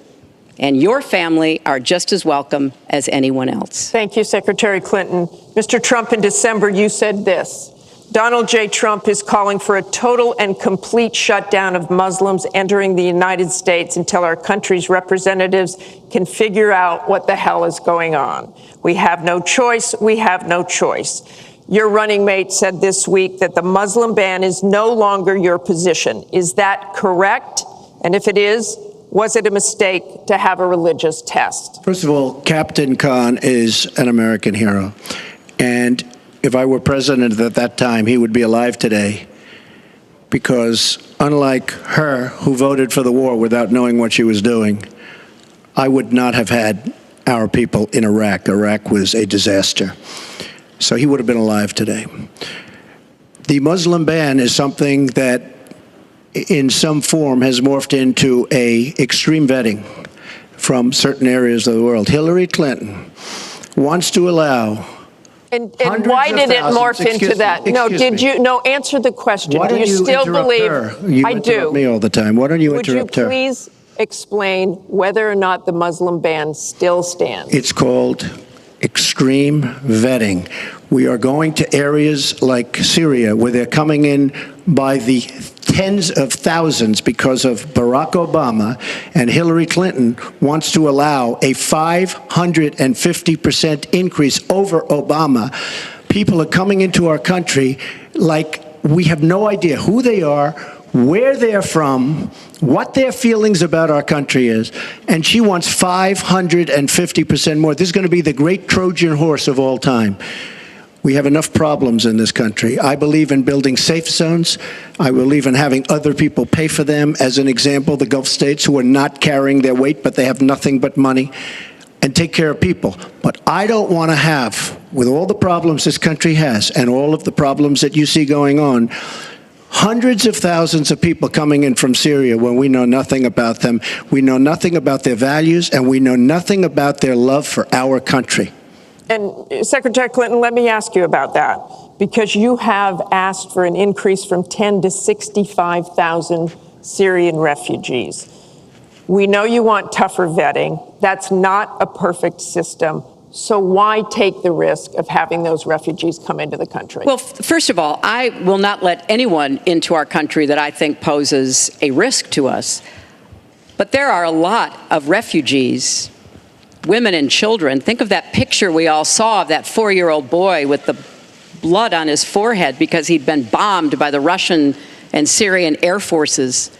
and your family are just as welcome as anyone else. Thank you, Secretary Clinton. Mr. Trump, in December, you said this: Donald J. Trump is calling for a total and complete shutdown of Muslims entering the United States until our country's representatives can figure out what the hell is going on. We have no choice. We have no choice. Your running mate said this week that the Muslim ban is no longer your position. Is that correct? And if it is, was it a mistake to have a religious test? First of all, Captain Khan is an American hero. And if I were president at that time, he would be alive today, because unlike her, who voted for the war without knowing what she was doing, I would not have had our people in Iraq. Iraq was a disaster. So he would have been alive today. The Muslim ban is something that in some form has morphed into an extreme vetting from certain areas of the world. Hillary Clinton wants to allow And why did it morph into that? No, did you? No, answer the question. Why do don't you still believe? You I interrupt do. me all the time. Why don't you interrupt her? Would you please explain whether or not the Muslim ban still stands? It's called extreme vetting. We are going to areas like Syria, where they're coming in by the tens of thousands because of Barack Obama, and Hillary Clinton wants to allow a 550% increase over Obama. People are coming into our country like we have no idea who they are, where they're from, what their feelings about our country is, and she wants 550% more. This is going to be the great Trojan horse of all time. We have enough problems in this country. I believe in building safe zones. I believe in having other people pay for them. As an example, the Gulf states, who are not carrying their weight, but they have nothing but money, and take care of people. But I don't want to have, with all the problems this country has and all of the problems that you see going on, hundreds of thousands of people coming in from Syria when we know nothing about them. We know nothing about their values, and we know nothing about their love for our country. And Secretary Clinton, let me ask you about that, because you have asked for an increase from 10 to 65,000 Syrian refugees. We know you want tougher vetting. That's not a perfect system, So why take the risk of having those refugees come into the country? Well, first of all, I will not let anyone into our country that I think poses a risk to us. But there are a lot of refugees, women and children. Think of that picture we all saw of that 4-year-old boy with the blood on his forehead because he'd been bombed by the Russian and Syrian air forces.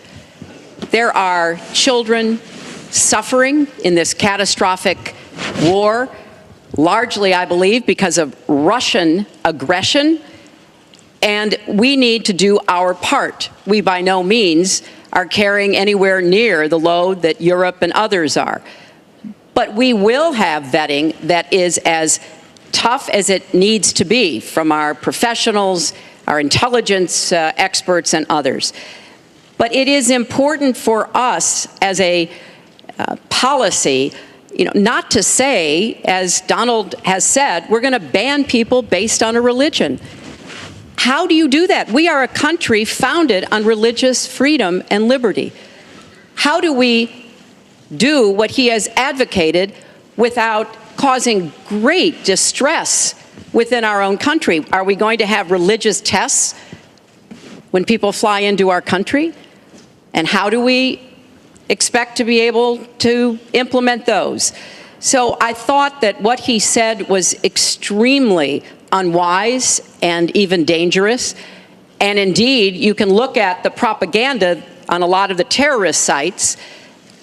There are children suffering in this catastrophic war, largely, I believe, because of Russian aggression, and we need to do our part. We by no means are carrying anywhere near the load that Europe and others are. But we will have vetting that is as tough as it needs to be from our professionals, our intelligence experts, and others. But it is important for us as a policy, not to say, as Donald has said, we're going to ban people based on a religion. How do you do that? We are a country founded on religious freedom and liberty. How do we do what he has advocated without causing great distress within our own country? Are we going to have religious tests when people fly into our country? And how do we expect to be able to implement those? So I thought that what he said was extremely unwise and even dangerous. And indeed, you can look at the propaganda on a lot of the terrorist sites,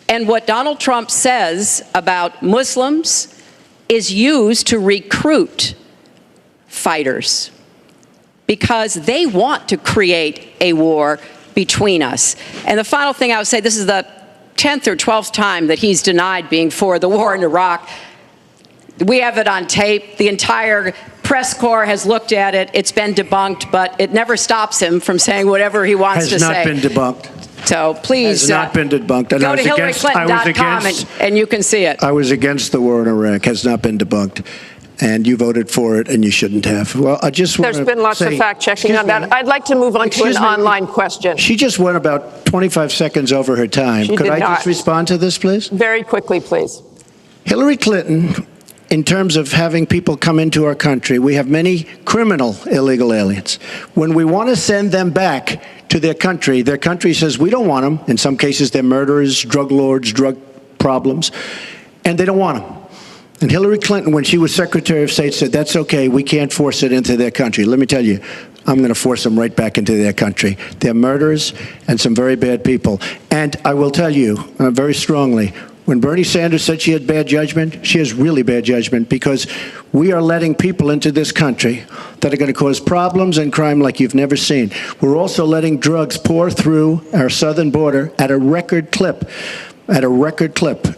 and what Donald Trump says about Muslims is used to recruit fighters because they want to create a war between us. And the final thing I would say, this is the 10th or 12th time that he's denied being for the war in Iraq. We have it on tape. The entire press corps has looked at it. It's been debunked, but it never stops him from saying whatever he wants to say. Has not been debunked. So please has not been debunked. And go to HillaryClinton.com and you can see it. I was against the war in Iraq. Has not been debunked. And you voted for it, and you shouldn't have. Well, I just want There's been lots of fact-checking on that. I'd like to move on to an online question. She just went about 25 seconds over her time. Could I just respond to this, please? Very quickly, please. Hillary Clinton, in terms of having people come into our country, we have many criminal illegal aliens. When we want to send them back to their country says we don't want them. In some cases, they're murderers, drug lords, drug problems, and they don't want them. And Hillary Clinton, when she was Secretary of State, said, that's okay, we can't force it into their country. Let me tell you, I'm going to force them right back into their country. They're murderers and some very bad people. And I will tell you very strongly, when Bernie Sanders said she had bad judgment, she has really bad judgment, because we are letting people into this country that are going to cause problems and crime like you've never seen. We're also letting drugs pour through our southern border at a record clip,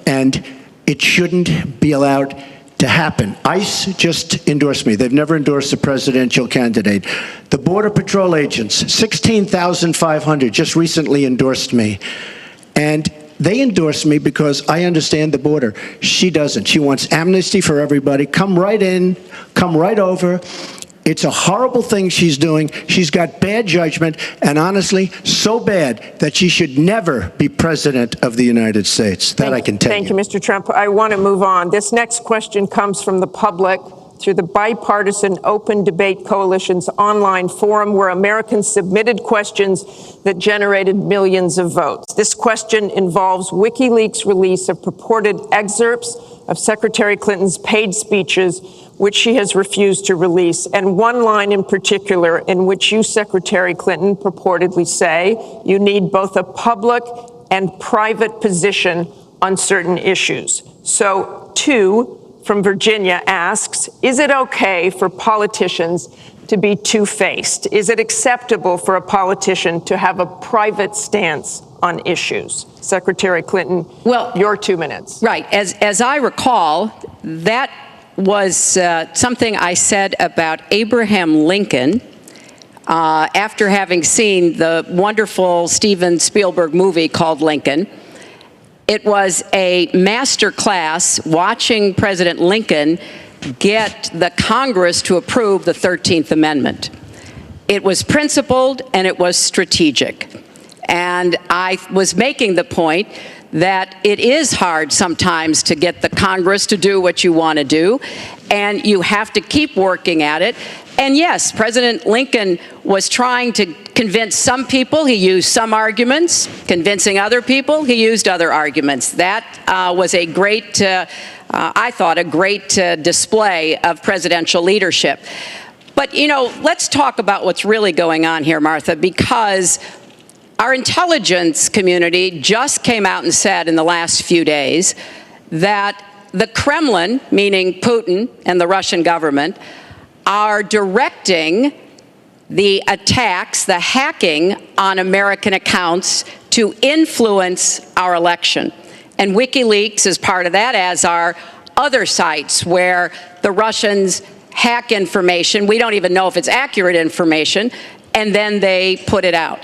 and it shouldn't be allowed to happen. ICE just endorsed me. They've never endorsed a presidential candidate. The Border Patrol agents, 16,500, just recently endorsed me. And they endorsed me because I understand the border. She doesn't. She wants amnesty for everybody. Come right in, come right over. It's a horrible thing she's doing. She's got bad judgment, and honestly, so bad that she should never be president of the United States. That I can tell you. Thank you, Mr. Trump. I want to move on. This next question comes from the public through the Bipartisan Open Debate Coalition's online forum, where Americans submitted questions that generated millions of votes. This question involves WikiLeaks' release of purported excerpts of Secretary Clinton's paid speeches, which she has refused to release, and one line in particular in which you, Secretary Clinton, purportedly say you need both a public and private position on certain issues. So, two from Virginia asks, is it okay for politicians to be two-faced? Is it acceptable for a politician to have a private stance on issues? Secretary Clinton, well, your 2 minutes. Right. As I recall, that was something I said about Abraham Lincoln after having seen the wonderful Steven Spielberg movie called Lincoln. It was a master class watching President Lincoln get the Congress to approve the 13th Amendment. It was principled and it was strategic. And I was making the point that it is hard sometimes to get the Congress to do what you want to do, and you have to keep working at it. And yes, President Lincoln was trying to convince some people. He used some arguments. Convincing other people, he used other arguments. That was a great, I thought, a great display of presidential leadership. But, you know, let's talk about what's really going on here, Martha, because our intelligence community just came out and said in the last few days that the Kremlin, meaning Putin and the Russian government, are directing the attacks, the hacking on American accounts to influence our election. And WikiLeaks is part of that, as are other sites where the Russians hack information. We don't even know if it's accurate information, and then they put it out.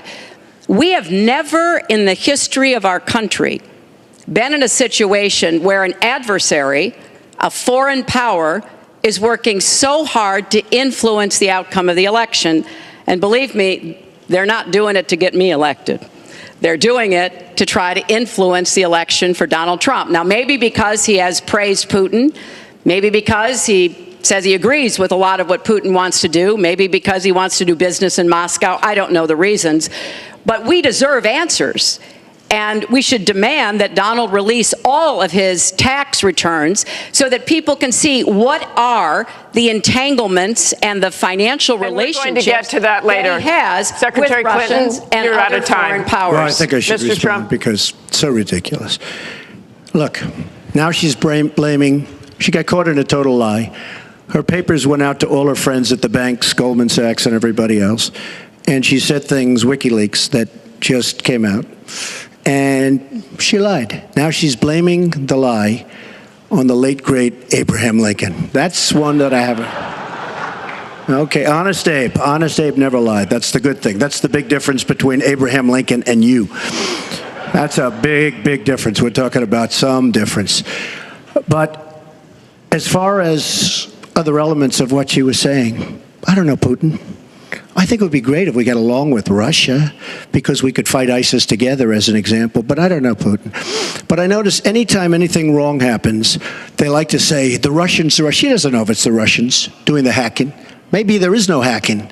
We have never in the history of our country been in a situation where an adversary, a foreign power, is working so hard to influence the outcome of the election. And believe me, they're not doing it to get me elected. They're doing it to try to influence the election for Donald Trump. Now, maybe because he has praised Putin, maybe because he says he agrees with a lot of what Putin wants to do, maybe because he wants to do business in Moscow. I don't know the reasons. But we deserve answers. And we should demand that Donald release all of his tax returns so that people can see what are the entanglements and the financial relationships we're going to get to that later. That he has Secretary with Clinton, Russians and you're other out of time. foreign powers. Well, I think I should Mr. respond Trump. because it's so ridiculous. Look, now she's blaming, she got caught in a total lie. Her papers went out to all her friends at the banks, Goldman Sachs and everybody else. And she said things, WikiLeaks, that just came out. And she lied. Now she's blaming the lie on the late, great Abraham Lincoln. That's one that I haven't. Okay, Honest Abe. Honest Abe never lied. That's the good thing. That's the big difference between Abraham Lincoln and you. That's a big, big difference. We're talking about some difference. But as far as other elements of what she was saying, I don't know, Putin. I think it would be great if we got along with Russia because we could fight ISIS together, as an example. But I don't know Putin. But I notice anytime anything wrong happens, they like to say, the Russians. She doesn't know if it's the Russians doing the hacking. Maybe there is no hacking.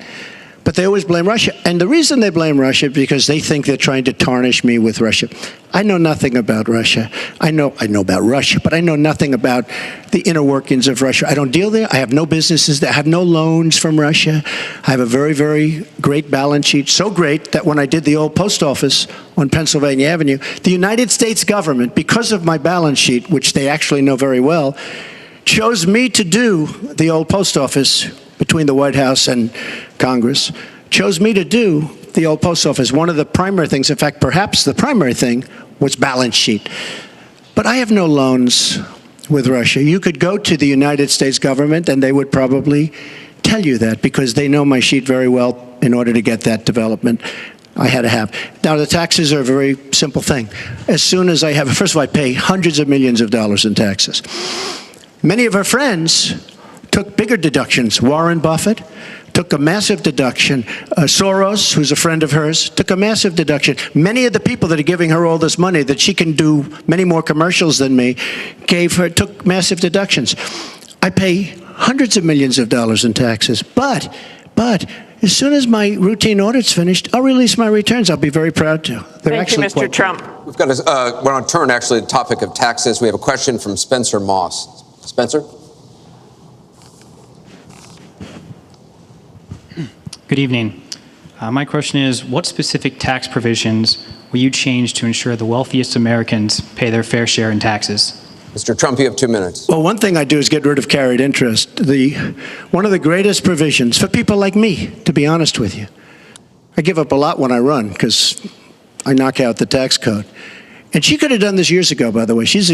But they always blame Russia. And the reason they blame Russia is because they think they're trying to tarnish me with Russia. I know nothing about Russia. I know about Russia, but I know nothing about the inner workings of Russia. I don't deal there. I have no businesses there. I have no loans from Russia. I have a very, very great balance sheet. So great that when I did the old post office on Pennsylvania Avenue, the United States government, because of my balance sheet, which they actually know very well, chose me to do the old post office between the White House and Congress, chose me to do the old post office. One of the primary things, in fact, perhaps the primary thing, was balance sheet. But I have no loans with Russia. You could go to the United States government and they would probably tell you that because they know my sheet very well in order to get that development I had to have. Now, the taxes are a very simple thing. As soon as I have, first of all, I pay hundreds of millions of dollars in taxes. Many of our friends took bigger deductions. Warren Buffett took a massive deduction. Soros, who's a friend of hers, took a massive deduction. Many of the people that are giving her all this money that she can do many more commercials than me, took massive deductions. I pay hundreds of millions of dollars in taxes. But as soon as my routine audit's finished, I'll release my returns. I'll be very proud to. Thank you, Mr. Trump. We've got to, we're on turn, actually, the topic of taxes. We have a question from Spencer Moss. Spencer? Good evening. My question is, what specific tax provisions will you change to ensure the wealthiest Americans pay their fair share in taxes? Mr. Trump, you have 2 minutes. Well, one thing I do is get rid of carried interest. One of the greatest provisions for people like me, to be honest with you. I give up a lot when I run because I knock out the tax code. And she could have done this years ago, by the way. She was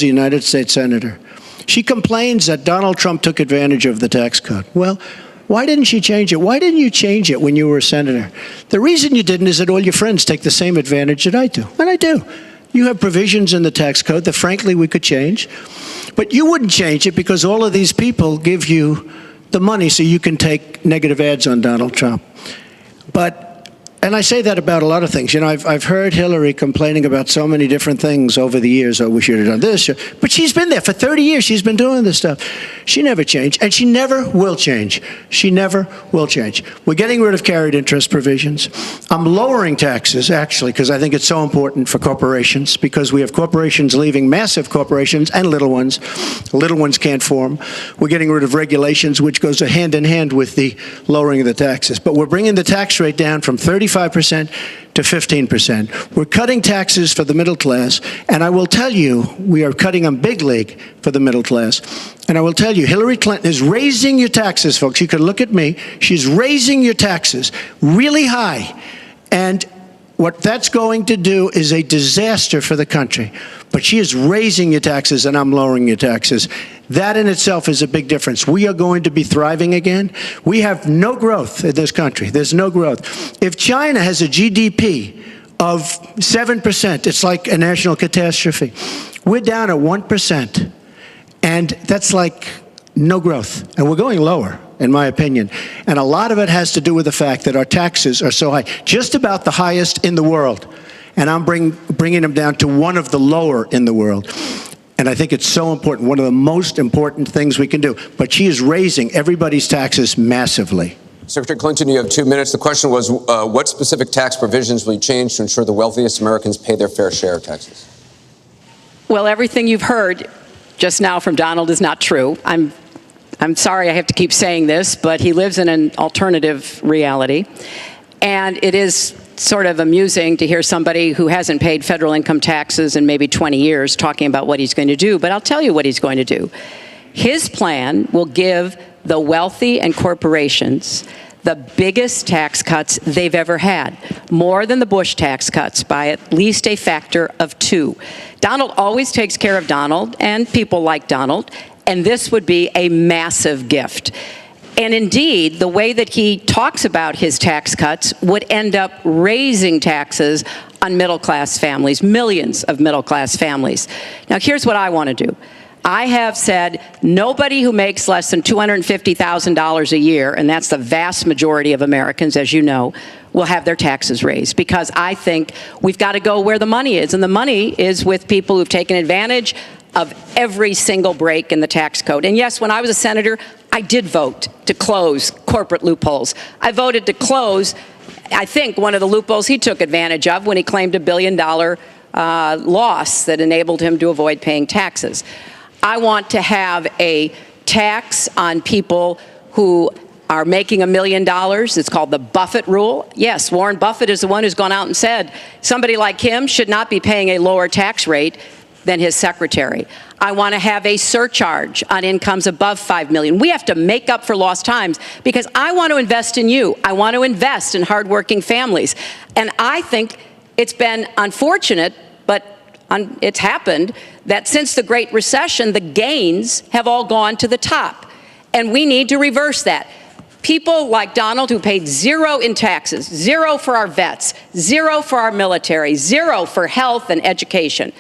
a United States senator. She complains that Donald Trump took advantage of the tax code. Well, why didn't she change it? Why didn't you change it when you were a senator? The reason you didn't is that all your friends take the same advantage that I do. And I do. You have provisions in the tax code that, frankly, we could change. But you wouldn't change it because all of these people give you the money so you can take negative ads on Donald Trump. But And I say that about a lot of things. You know, I've heard Hillary complaining about so many different things over the years. Oh, we should have done this. But she's been there for 30 years. She's been doing this stuff. She never changed, and she never will change. She never will change. We're getting rid of carried interest provisions. I'm lowering taxes, actually, because I think it's so important for corporations, because we have corporations leaving, massive corporations and little ones. Little ones can't form. We're getting rid of regulations, which goes hand in hand with the lowering of the taxes. But we're bringing the tax rate down from 35% to 15%. We're cutting taxes for the middle class, and I will tell you, we are cutting them big league for the middle class. And I will tell you, Hillary Clinton is raising your taxes, folks. You can look at me. She's raising your taxes really high. And what that's going to do is a disaster for the country. But she is raising your taxes, and I'm lowering your taxes. That in itself is a big difference. We are going to be thriving again. We have no growth in this country. There's no growth. If China has a GDP of 7%, it's like a national catastrophe. We're down at 1%. And that's like no growth. And we're going lower, in my opinion. And a lot of it has to do with the fact that our taxes are so high, just about the highest in the world. And I'm bringing them down to one of the lower in the world. And I think it's so important, one of the most important things we can do. But she is raising everybody's taxes massively. Secretary Clinton, you have 2 minutes. The question was, what specific tax provisions will you change to ensure the wealthiest Americans pay their fair share of taxes? Well, everything you've heard just now from Donald is not true. I'm sorry I have to keep saying this, but he lives in an alternative reality. And it is sort of amusing to hear somebody who hasn't paid federal income taxes in maybe 20 years talking about what he's going to do. But I'll tell you what he's going to do. His plan will give the wealthy and corporations the biggest tax cuts they've ever had, more than the Bush tax cuts by at least a factor of 2. Donald always takes care of Donald and people like Donald, and this would be a massive gift. And indeed, the way that he talks about his tax cuts would end up raising taxes on middle-class families, millions of middle-class families. Now, here's what I want to do. I have said nobody who makes less than $250,000 a year, and that's the vast majority of Americans, as you know, will have their taxes raised, because I think we've got to go where the money is. And the money is with people who've taken advantage of every single break in the tax code. And yes, when I was a senator, I did vote to close corporate loopholes. I voted to close, I think, one of the loopholes he took advantage of when he claimed $1 billion loss that enabled him to avoid paying taxes. I want to have a tax on people who are making $1 million. It's called the Buffett rule. Yes, Warren Buffett is the one who's gone out and said somebody like him should not be paying a lower tax rate than his secretary. I want to have a surcharge on incomes above $5 million. We have to make up for lost times, because I want to invest in you. I want to invest in hardworking families. And I think it's been unfortunate, but it's happened, that since the Great Recession, the gains have all gone to the top. And we need to reverse that. People like Donald, who paid 0 in taxes, 0 for our vets, 0 for our military, 0 for health and education.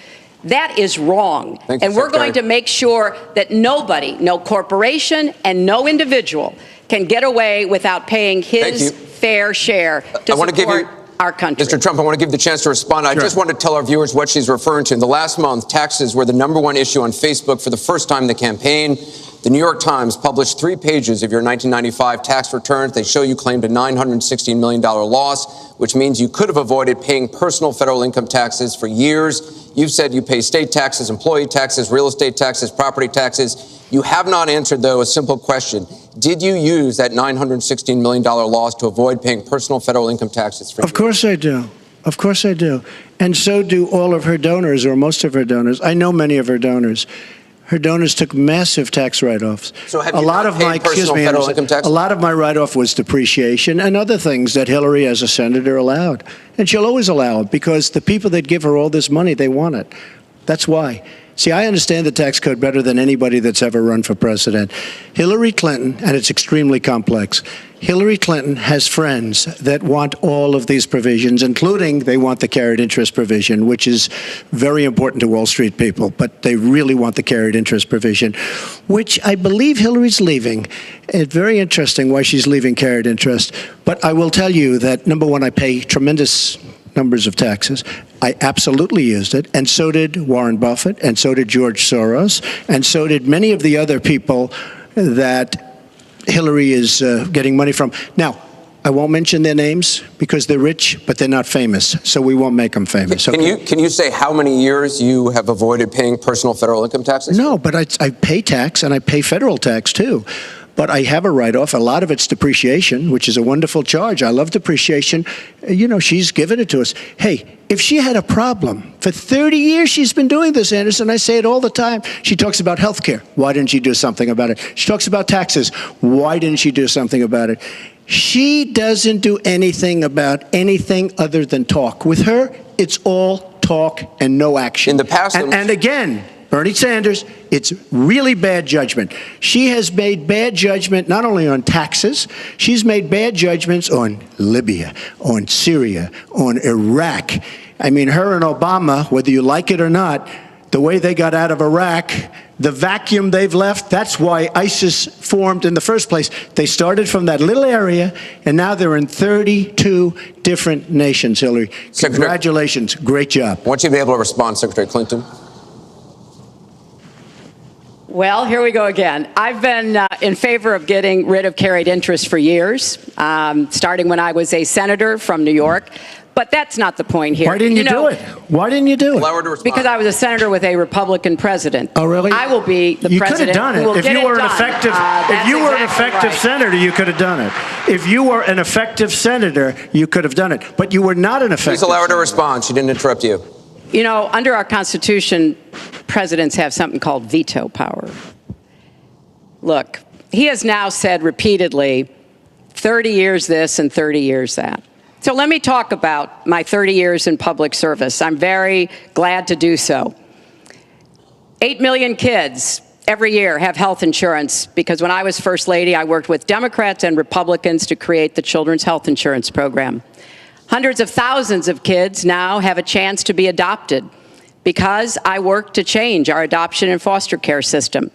That is wrong. Thank you, and we're Secretary. going to make sure that nobody, no corporation and no individual can get away without paying his fair share to support our country. Mr. Trump, I want to give you the chance to respond. I just want to tell our viewers what she's referring to. In the last month, taxes were the #1 issue on Facebook for the first time in the campaign. The New York Times published 3 pages of your 1995 tax returns. They show you claimed a $916 million loss, which means you could have avoided paying personal federal income taxes for years. You've said you pay state taxes, employee taxes, real estate taxes, property taxes. You have not answered, though, a simple question. Did you use that $916 million loss to avoid paying personal federal income taxes for years? Of course I do. Of course I do. And so do all of her donors, or most of her donors. I know many of her donors. Her donors took massive tax write-offs. So have you not paid personal federal income tax? A lot of my write-off was depreciation and other things that Hillary, as a senator, allowed. And she'll always allow it, because the people that give her all this money, they want it. That's why. See, I understand the tax code better than anybody that's ever run for president. Hillary Clinton, and it's extremely complex, Hillary Clinton has friends that want all of these provisions, including they want the carried interest provision, which is very important to Wall Street people, but they really want the carried interest provision, which I believe Hillary's leaving. It's very interesting why she's leaving carried interest. But I will tell you that, number one, I pay tremendous numbers of taxes. I absolutely used it, and so did Warren Buffett, and so did George Soros, and so did many of the other people that Hillary is getting money from. Now, I won't mention their names because they're rich, but they're not famous, so we won't make them famous. Can you say how many years you have avoided paying personal federal income taxes? No, but I pay tax, and I pay federal tax, too. But I have a write-off. A lot of it's depreciation, which is a wonderful charge. I love depreciation. You know, she's given it to us. Hey, if she had a problem, for 30 years she's been doing this, Anderson. I say it all the time. She talks about health care. Why didn't she do something about it? She talks about taxes. Why didn't she do something about it? She doesn't do anything about anything other than talk. With her, it's all talk and no action. In the past, and again, Bernie Sanders, it's really bad judgment. She has made bad judgment not only on taxes, she's made bad judgments on Libya, on Syria, on Iraq. I mean, her and Obama, whether you like it or not, the way they got out of Iraq, the vacuum they've left, that's why ISIS formed in the first place. They started from that little area, and now they're in 32 different nations, Hillary. Congratulations. Great job. I want you to be able to respond, Secretary Clinton. Well, here we go again. I've been in favor of getting rid of carried interest for years, starting when I was a senator from New York. But that's not the point here. Why didn't you do it? Why didn't you do it? Allow her to respond. Because I was a senator with a Republican president. Oh, really? I will be the you president. You could have done it. If you were an effective, if you were an effective senator, you could have done it. If you were an effective senator, you could have done it. But you were not an effective. Please allow her to respond. She didn't interrupt you. You know, under our Constitution, presidents have something called veto power. Look, he has now said repeatedly, 30 years this and 30 years that. So let me talk about my 30 years in public service. I'm very glad to do so. 8 million kids every year have health insurance because when I was First Lady, I worked with Democrats and Republicans to create the Children's Health Insurance Program. Hundreds of thousands of kids now have a chance to be adopted because I worked to change our adoption and foster care system.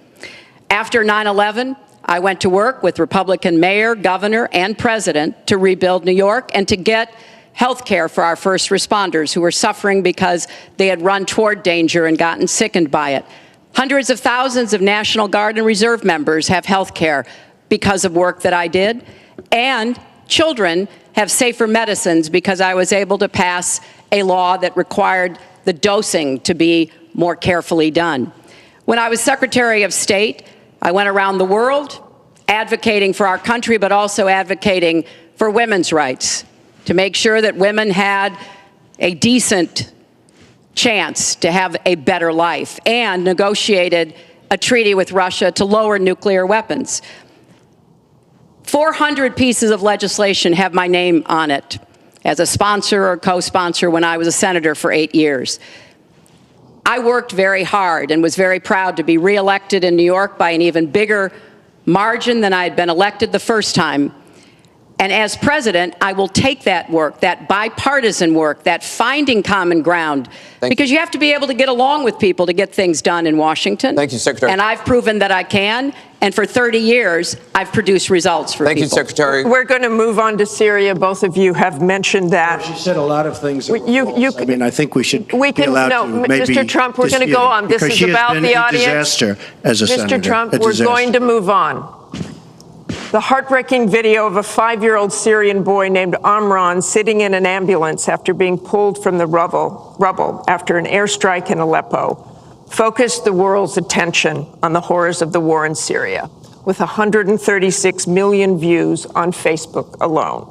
After 9/11, I went to work with Republican mayor, governor, and president to rebuild New York and to get health care for our first responders who were suffering because they had run toward danger and gotten sickened by it. Hundreds of thousands of National Guard and Reserve members have health care because of work that I did. And children have safer medicines because I was able to pass a law that required the dosing to be more carefully done. When I was Secretary of State, I went around the world advocating for our country, but also advocating for women's rights, to make sure that women had a decent chance to have a better life, and negotiated a treaty with Russia to lower nuclear weapons. 400 pieces of legislation have my name on it as a sponsor or co-sponsor when I was a senator for 8 years. I worked very hard and was very proud to be reelected in New York by an even bigger margin than I had been elected the first time. And as president, I will take that work, that bipartisan work, that finding common ground, because you have to be able to get along with people to get things done in Washington. Thank you, Secretary. And I've proven that I can. And for 30 years, I've produced results for people. Thank you, Secretary. We're going to move on to Syria. Both of you have mentioned that. She said a lot of things. I mean, I think we should be allowed to maybe Mr. Trump, we're going to go on. This is about the audience. Disaster as a senator. Mr. Trump, we're going to move on. The heartbreaking video of a 5-year-old Syrian boy named Amran sitting in an ambulance after being pulled from the rubble after an airstrike in Aleppo focused the world's attention on the horrors of the war in Syria, with 136 million views on Facebook alone.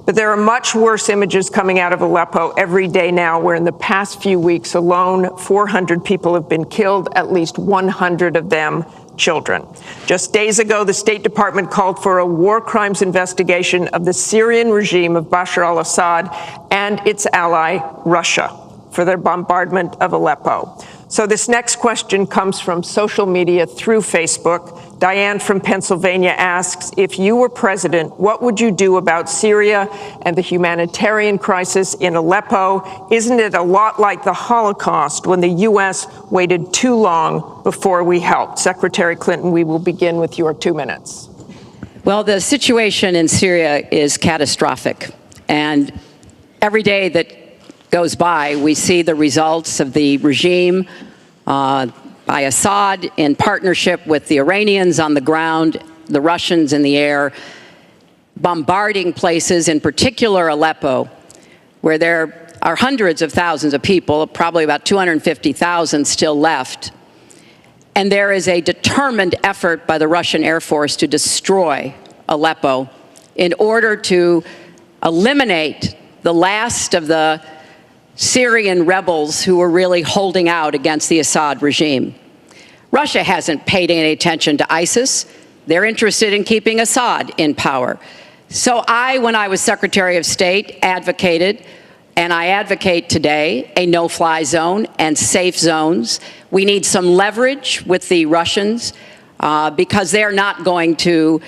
But there are much worse images coming out of Aleppo every day now, where in the past few weeks alone, 400 people have been killed, at least 100 of them children. Just days ago, the State Department called for a war crimes investigation of the Syrian regime of Bashar al-Assad and its ally, Russia, for their bombardment of Aleppo. So this next question comes from social media through Facebook. Diane from Pennsylvania asks, if you were president, what would you do about Syria and the humanitarian crisis in Aleppo? Isn't it a lot like the Holocaust when the U.S. waited too long before we helped? Secretary Clinton, we will begin with your 2 minutes. Well, the situation in Syria is catastrophic. And every day that goes by, we see the results of the regime by Assad in partnership with the Iranians on the ground, the Russians in the air, bombarding places, in particular Aleppo, where there are hundreds of thousands of people, probably about 250,000 still left. And there is a determined effort by the Russian Air Force to destroy Aleppo in order to eliminate the last of the Syrian rebels who were really holding out against the Assad regime. Russia hasn't paid any attention to ISIS. They're interested in keeping Assad in power. So when I was Secretary of State, advocated, and I advocate today, a no-fly zone and safe zones. We need some leverage with the Russians because they're not going to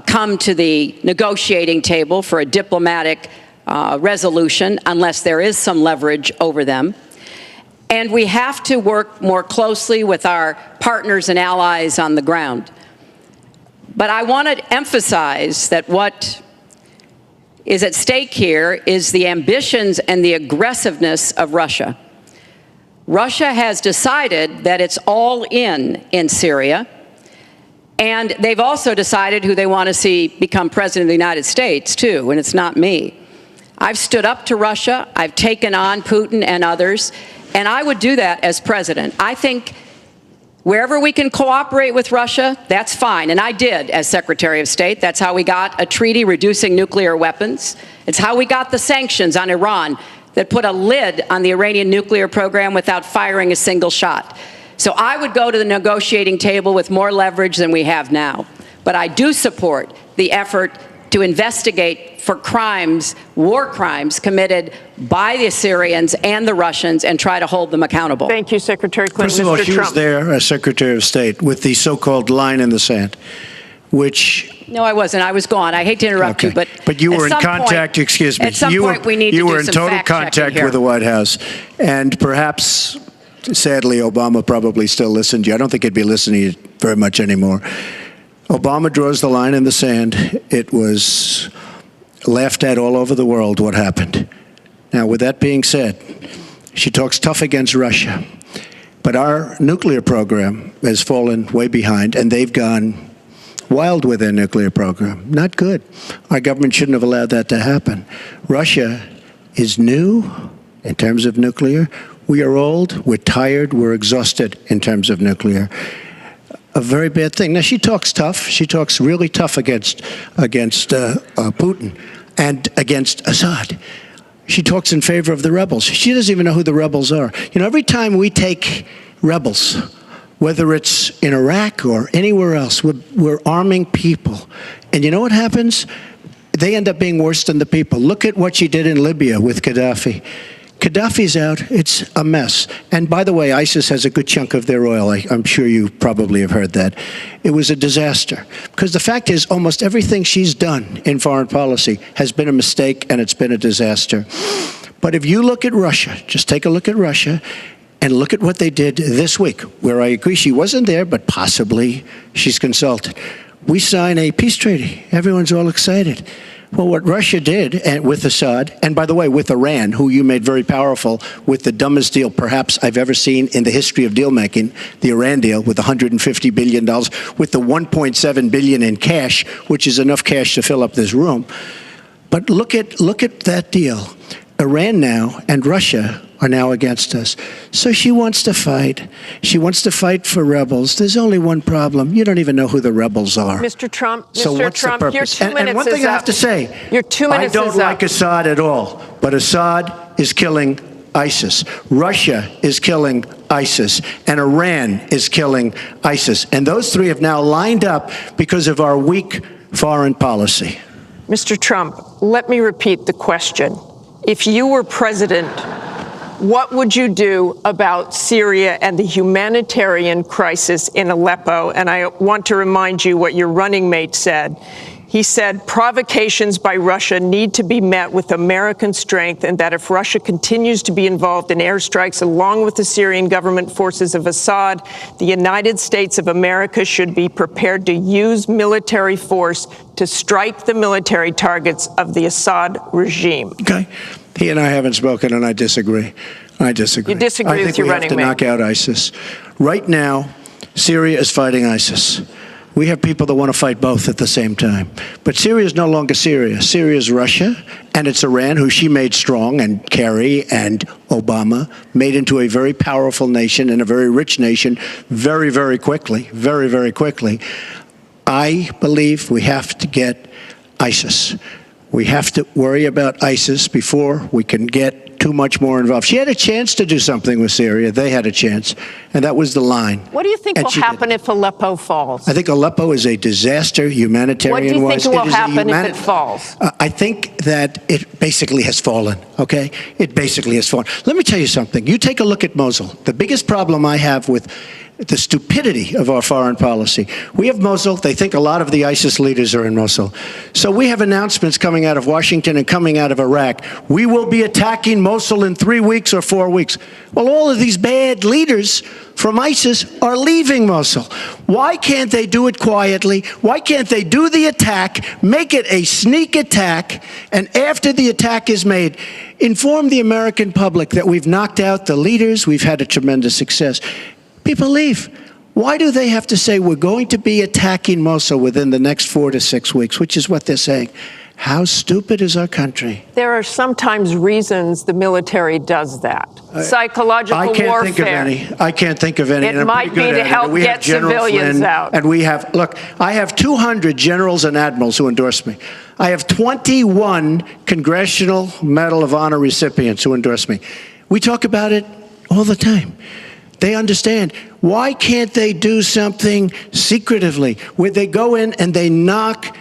come to the negotiating table for a diplomatic resolution unless there is some leverage over them. And we have to work more closely with our partners and allies on the ground. But I want to emphasize that what is at stake here is the ambitions and the aggressiveness of Russia. Russia has decided that it's all in Syria, and they've also decided who they want to see become president of the United States, too, and it's not me. I've stood up to Russia. I've taken on Putin and others, and I would do that as president. I think wherever we can cooperate with Russia, that's fine, and I did as Secretary of State. That's how we got a treaty reducing nuclear weapons. It's how we got the sanctions on Iran that put a lid on the Iranian nuclear program without firing a single shot. So I would go to the negotiating table with more leverage than we have now. But I do support the effort to investigate for crimes, war crimes committed by the Syrians and the Russians and try to hold them accountable. Thank you, Secretary Clinton. First of all, Mr. she Trump. was there as Secretary of State with the so-called line in the sand, which... No, I wasn't. I was gone. I hate to interrupt you, but you were in at some contact, point, excuse me. At some point, we need to do some You were in total fact-checking contact here. with the White House, and perhaps, sadly, Obama probably still listened to you. I don't think he'd be listening very much anymore. Obama draws the line in the sand. It was laughed at all over the world what happened. Now, with that being said, she talks tough against Russia, but our nuclear program has fallen way behind, and they've gone wild with their nuclear program. Not good. Our government shouldn't have allowed that to happen. Russia is new in terms of nuclear. We are old, we're tired, we're exhausted in terms of nuclear. A very bad thing. Now, she talks tough. She talks really tough against Putin and against Assad. She talks in favor of the rebels. She doesn't even know who the rebels are. You know, every time we take rebels, whether it's in Iraq or anywhere else, we're arming people. And you know what happens? They end up being worse than the people. Look at what she did in Libya with Gaddafi. Gaddafi's out. It's a mess. And by the way, ISIS has a good chunk of their oil. I'm sure you probably have heard that. It was a disaster. Because the fact is, almost everything she's done in foreign policy has been a mistake, and it's been a disaster. But if you look at Russia, just take a look at Russia, and look at what they did this week, where I agree she wasn't there, but possibly she's consulted. We sign a peace treaty. Everyone's all excited. Well, what Russia did with Assad, and by the way, with Iran, who you made very powerful with the dumbest deal perhaps I've ever seen in the history of deal-making, the Iran deal with $150 billion, with the $1.7 billion in cash, which is enough cash to fill up this room. But look at that deal. Iran now and Russia are now against us. So she wants to fight. She wants to fight for rebels. There's only one problem. You don't even know who the rebels are. Mr. Trump, So Mr. what's Trump, the your purpose? 2 minutes And one thing is I have up. to say, Your 2 minutes I don't is like up. Assad at all, but Assad is killing ISIS. Russia is killing ISIS. And Iran is killing ISIS. And those three have now lined up because of our weak foreign policy. Mr. Trump, let me repeat the question. If you were president, what would you do about Syria and the humanitarian crisis in Aleppo? And I want to remind you what your running mate said. He said provocations by Russia need to be met with American strength, and that if Russia continues to be involved in airstrikes along with the Syrian government forces of Assad, the United States of America should be prepared to use military force to strike the military targets of the Assad regime. Okay. He and I haven't spoken, and I disagree. I disagree. You disagree with your running mate? I think we have to knock out ISIS. Right now, Syria is fighting ISIS. We have people that want to fight both at the same time. But Syria is no longer Syria. Syria is Russia, and it's Iran, who she made strong, and Kerry and Obama made into a very powerful nation and a very rich nation very, very quickly, very, very quickly. I believe we have to get ISIS. We have to worry about ISIS before we can get too much more involved. She had a chance to do something with Syria. They had a chance, and that was the line. What do you think will happen if Aleppo falls? I think Aleppo is a disaster humanitarian-wise. What do you think will happen if it falls? I think that it basically has fallen, okay? It basically has fallen. Let me tell you something. You take a look at Mosul. The biggest problem I have with the stupidity of our foreign policy. We have Mosul. They think a lot of the ISIS leaders are in Mosul. So we have announcements coming out of Washington and coming out of Iraq. We will be attacking Mosul in 3 weeks or 4 weeks. Well, all of these bad leaders from ISIS are leaving Mosul. Why can't they do it quietly? Why can't they do the attack, make it a sneak attack, and after the attack is made, inform the American public that we've knocked out the leaders, we've had a tremendous success. People leave. Why do they have to say we're going to be attacking Mosul within the next 4 to 6 weeks, which is what they're saying? How stupid is our country? There are sometimes reasons the military does that. Psychological warfare. I can't think of any. I can't think of any. It might be to help get civilians out. And we have, look, I have 200 generals and admirals who endorse me. I have 21 Congressional Medal of Honor recipients who endorse me. We talk about it all the time. They understand. Why can't they do something secretively where they go in and they knock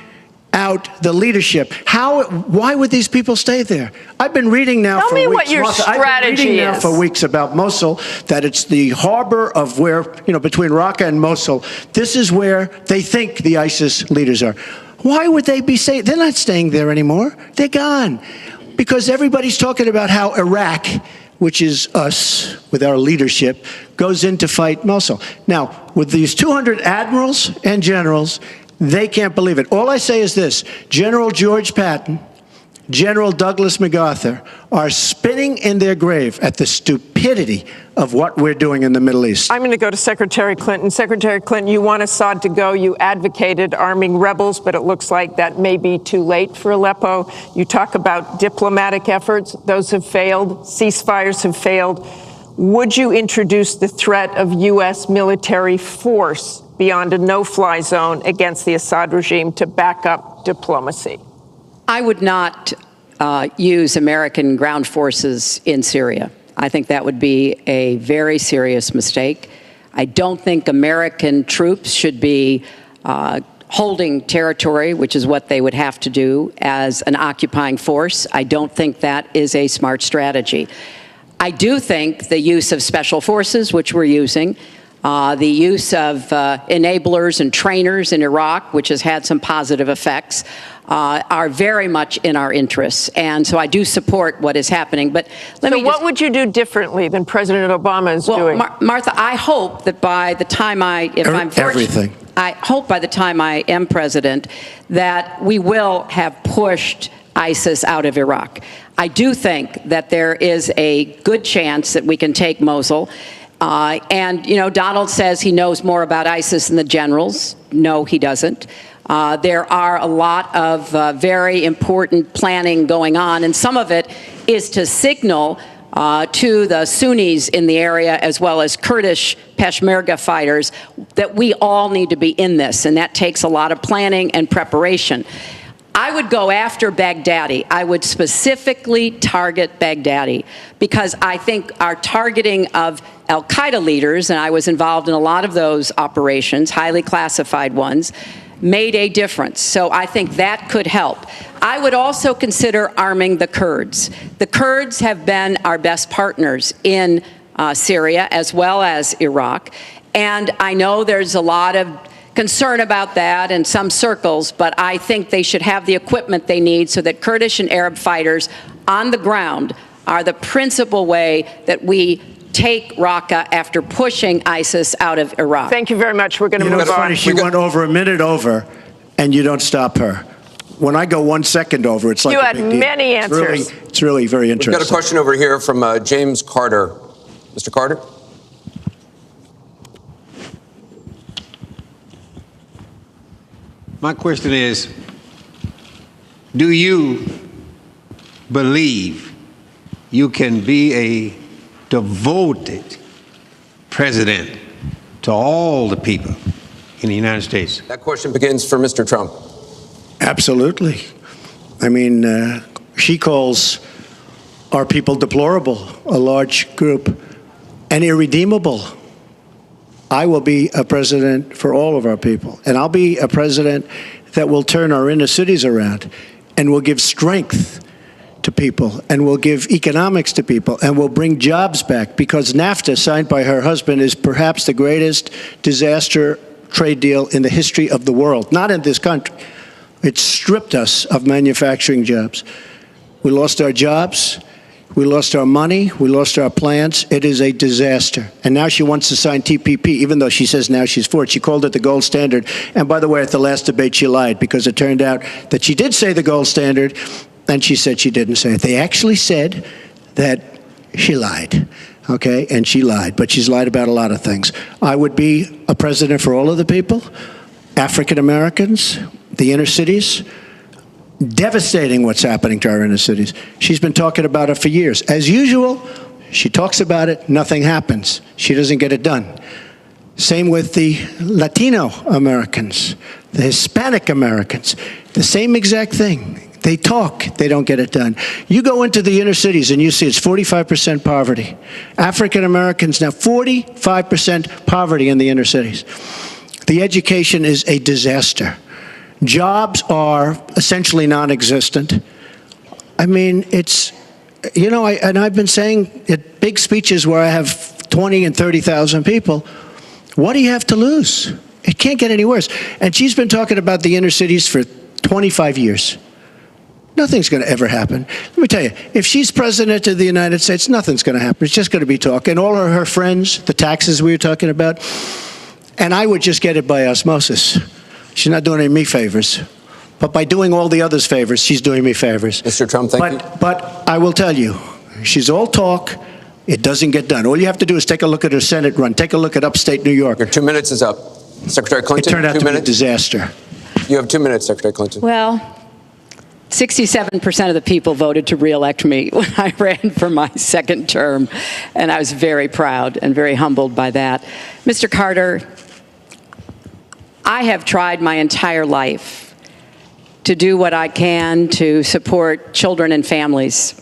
out the leadership? Why would these people stay there? I've been reading now for weeks. Tell me what your strategy I've been reading now for weeks about Mosul, that it's the harbor of where, between Raqqa and Mosul. This is where they think the ISIS leaders are. Why would they be staying? They're not staying there anymore. They're gone. Because everybody's talking about how Iraq, which is us, with our leadership, goes in to fight Mosul. Now, with these 200 admirals and generals, they can't believe it. All I say is this: General George Patton, General Douglas MacArthur are spinning in their grave at the stupidity of what we're doing in the Middle East. I'm going to go to Secretary Clinton. Secretary Clinton, you want Assad to go. You advocated arming rebels, but it looks like that may be too late for Aleppo. You talk about diplomatic efforts. Those have failed. Ceasefires have failed. Would you introduce the threat of U.S. military force beyond a no-fly zone against the Assad regime to back up diplomacy? I would not use American ground forces in Syria. I think that would be a very serious mistake. I don't think American troops should be holding territory, which is what they would have to do as an occupying force. I don't think that is a smart strategy. I do think the use of special forces, which we're using, the use of enablers and trainers in Iraq, which has had some positive effects, are very much in our interests. And so I do support what is happening. But what would you do differently than President Obama is doing? Martha, I hope that by the time I hope by the time I am president, that we will have pushed ISIS out of Iraq. I do think that there is a good chance that we can take Mosul. And, Donald says he knows more about ISIS than the generals. No, he doesn't. There are a lot of very important planning going on, and some of it is to signal to the Sunnis in the area, as well as Kurdish Peshmerga fighters, that we all need to be in this, and that takes a lot of planning and preparation. I would go after Baghdadi. I would specifically target Baghdadi, because I think our targeting of al-Qaeda leaders, and I was involved in a lot of those operations, highly classified ones, made a difference. So I think that could help. I would also consider arming the Kurds. The Kurds have been our best partners in Syria as well as Iraq. And I know there's a lot of concern about that in some circles, but I think they should have the equipment they need so that Kurdish and Arab fighters on the ground are the principal way that we take Raqqa after pushing ISIS out of Iraq. Thank you very much. We're going to move on. Funny, she went over a minute over, and you don't stop her. When I go 1 second over, it's like you a had big deal. many answers. It's really very interesting. We've got a question over here from James Carter. Mr. Carter? My question is, do you believe you can be a devoted president to all the people in the United States? That question begins for Mr. Trump. Absolutely. I mean, she calls our people deplorable, a large group, and irredeemable. I will be a president for all of our people, and I'll be a president that will turn our inner cities around and will give strength to people and will give economics to people and will bring jobs back, because NAFTA, signed by her husband, is perhaps the greatest disaster trade deal in the history of the world, not in this country. It stripped us of manufacturing jobs. We lost our jobs. We lost our money. We lost our plants. It is a disaster. And now she wants to sign TPP, even though she says now she's for it. She called it the gold standard. And by the way, at the last debate, she lied, because it turned out that she did say the gold standard, and she said she didn't say it. They actually said that she lied, okay? And she lied, but she's lied about a lot of things. I would be a president for all of the people, African Americans, the inner cities. Devastating what's happening to our inner cities. She's been talking about it for years. As usual, she talks about it, nothing happens. She doesn't get it done. Same with the Latino Americans, the Hispanic Americans, the same exact thing. They talk, they don't get it done. You go into the inner cities and you see it's 45% poverty. African Americans now, 45% poverty in the inner cities. The education is a disaster. Jobs are essentially non-existent. I mean, it's, you know, and I've been saying at big speeches where I have 20 and 30,000 people, what do you have to lose? It can't get any worse. And she's been talking about the inner cities for 25 years. Nothing's going to ever happen. Let me tell you, if she's president of the United States, nothing's going to happen. It's just going to be talk. And all of her friends, the taxes we were talking about, and I would just get it by osmosis. She's not doing any me favors. But by doing all the others favors, she's doing me favors. Mr. Trump, thank you. But I will tell you, she's all talk. It doesn't get done. All you have to do is take a look at her Senate run. Take a look at upstate New York. Your 2 minutes is up. Secretary Clinton, it turned out 2 to minutes. be a disaster. You have 2 minutes, Secretary Clinton. Well, 67% of the people voted to re-elect me when I ran for my second term, and I was very proud and very humbled by that. Mr. Carter, I have tried my entire life to do what I can to support children and families.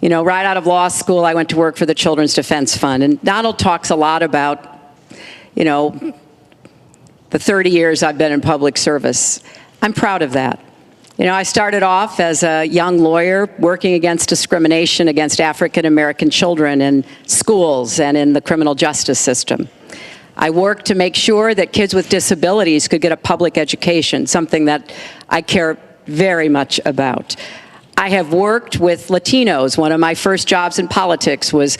You know, right out of law school, I went to work for the Children's Defense Fund, and Donald talks a lot about, you know, the 30 years I've been in public service. I'm proud of that. You know, I started off as a young lawyer working against discrimination against African American children in schools and in the criminal justice system. I worked to make sure that kids with disabilities could get a public education, something that I care very much about. I have worked with Latinos. One of my first jobs in politics was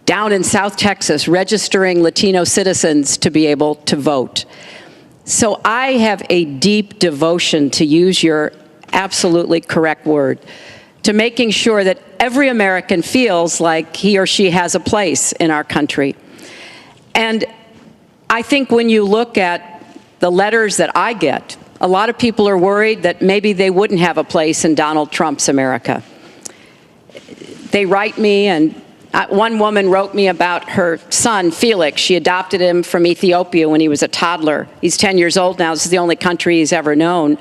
down in South Texas, registering Latino citizens to be able to vote. So I have a deep devotion, to use your absolutely correct word, to making sure that every American feels like he or she has a place in our country. And I think when you look at the letters that I get, a lot of people are worried that maybe they wouldn't have a place in Donald Trump's America. They write me, and one woman wrote me about her son, Felix. She adopted him from Ethiopia when he was a toddler. He's 10 years old now. This is the only country he's ever known.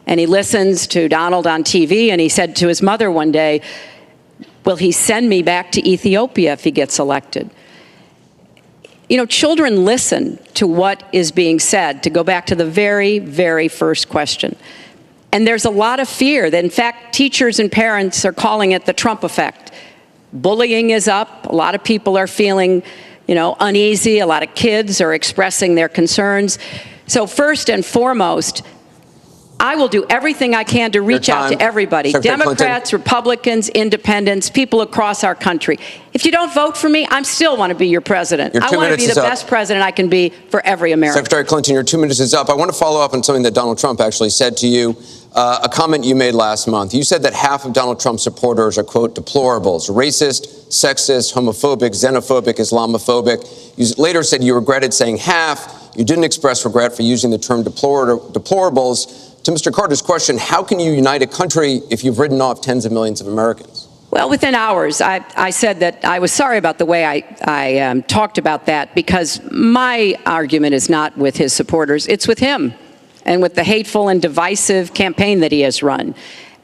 And he listens to Donald on TV, and he said to his mother one day, "Will he send me back to Ethiopia if he gets elected?" children listen to what is being said, to go back to the very, very first question. And there's a lot of fear that, in fact, teachers and parents are calling it the Trump effect. Bullying is up. A lot of people are feeling, uneasy. A lot of kids are expressing their concerns. So first and foremost, I will do everything I can to reach out to everybody, Democrats, Republicans, independents, people across our country. If you don't vote for me, I still want to be your president. I want to be the best president I can be for every American. Secretary Clinton, your 2 minutes is up. I want to follow up on something that Donald Trump actually said to you, a comment you made last month. You said that half of Donald Trump's supporters are, quote, deplorables, racist, sexist, homophobic, xenophobic, Islamophobic. You later said you regretted saying half. You didn't express regret for using the term deplorables. To Mr. Carter's question, how can you unite a country if you've written off tens of millions of Americans? Well, within hours, I said that I was sorry about the way I talked about that, because my argument is not with his supporters. It's with him and with the hateful and divisive campaign that he has run,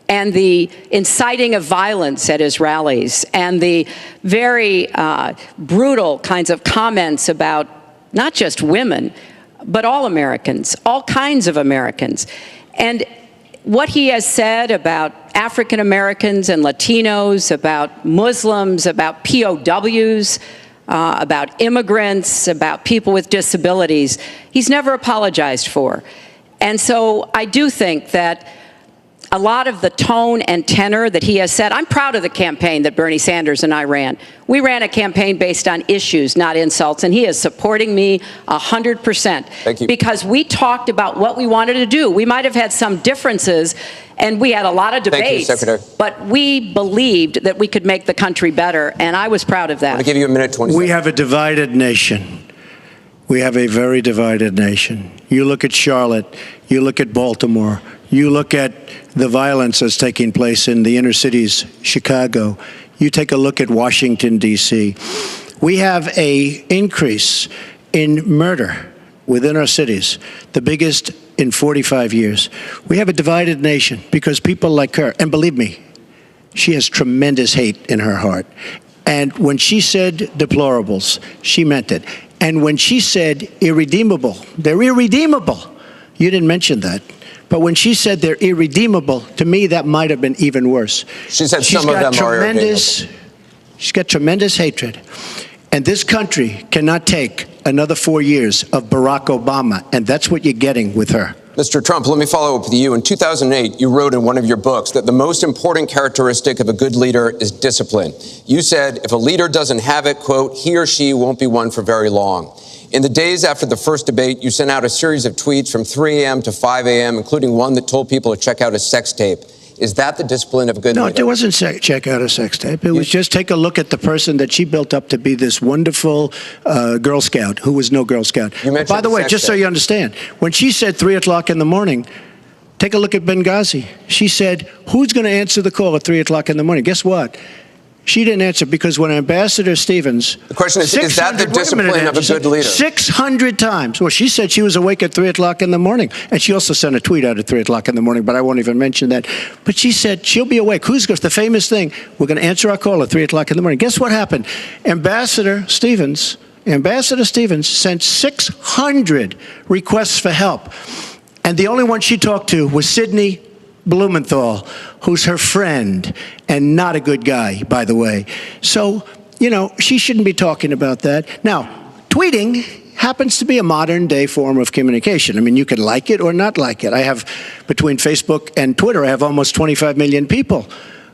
and the inciting of violence at his rallies, and the very brutal kinds of comments about not just women, but all Americans, all kinds of Americans. And what he has said about African Americans and Latinos, about Muslims, about POWs, about immigrants, about people with disabilities, he's never apologized for. And so I do think that a lot of the tone and tenor that he has said, I'm proud of the campaign that Bernie Sanders and I ran. We ran a campaign based on issues, not insults, and he is supporting me 100%. Thank you. Because we talked about what we wanted to do. We might have had some differences, and we had a lot of debates. Thank you, Secretary. But we believed that we could make the country better, and I was proud of that. I'm going to give you a minute 20 We seconds. have a divided nation. We have a very divided nation. You look at Charlotte, you look at Baltimore, you look at the violence that's taking place in the inner cities, Chicago. You take a look at Washington, D.C. We have an increase in murder within our cities, the biggest in 45 years. We have a divided nation because people like her, and believe me, she has tremendous hate in her heart. And when she said deplorables, she meant it. And when she said irredeemable, they're irredeemable. You didn't mention that. But when she said they're irredeemable, to me, that might have been even worse. She said some of them are irredeemable. She's got tremendous hatred. And this country cannot take another 4 years of Barack Obama. And that's what you're getting with her. Mr. Trump, let me follow up with you. In 2008, you wrote in one of your books that the most important characteristic of a good leader is discipline. You said if a leader doesn't have it, quote, he or she won't be one for very long. In the days after the first debate, you sent out a series of tweets from 3 a.m. to 5 a.m., including one that told people to check out a sex tape. Is that the discipline of a good leader? No, it wasn't check out a sex tape. It was just take a look at the person that she built up to be this wonderful Girl Scout who was no Girl Scout. By the way, just so you understand, when she said 3 o'clock in the morning, take a look at Benghazi. She said, who's going to answer the call at 3 o'clock in the morning? Guess what? She didn't answer because when Ambassador Stevens... The question is that the discipline of a good leader? 600 times. Well, she said she was awake at 3 o'clock in the morning. And she also sent a tweet out at 3 o'clock in the morning, but I won't even mention that. But she said she'll be awake. Who's the famous thing? We're going to answer our call at 3 o'clock in the morning. Guess what happened? Ambassador Stevens sent 600 requests for help. And the only one she talked to was Sidney Blumenthal, who's her friend and not a good guy, by the way. So, she shouldn't be talking about that. Now, tweeting happens to be a modern day form of communication. I mean, you can like it or not like it. I have, between Facebook and Twitter, I have almost 25 million people.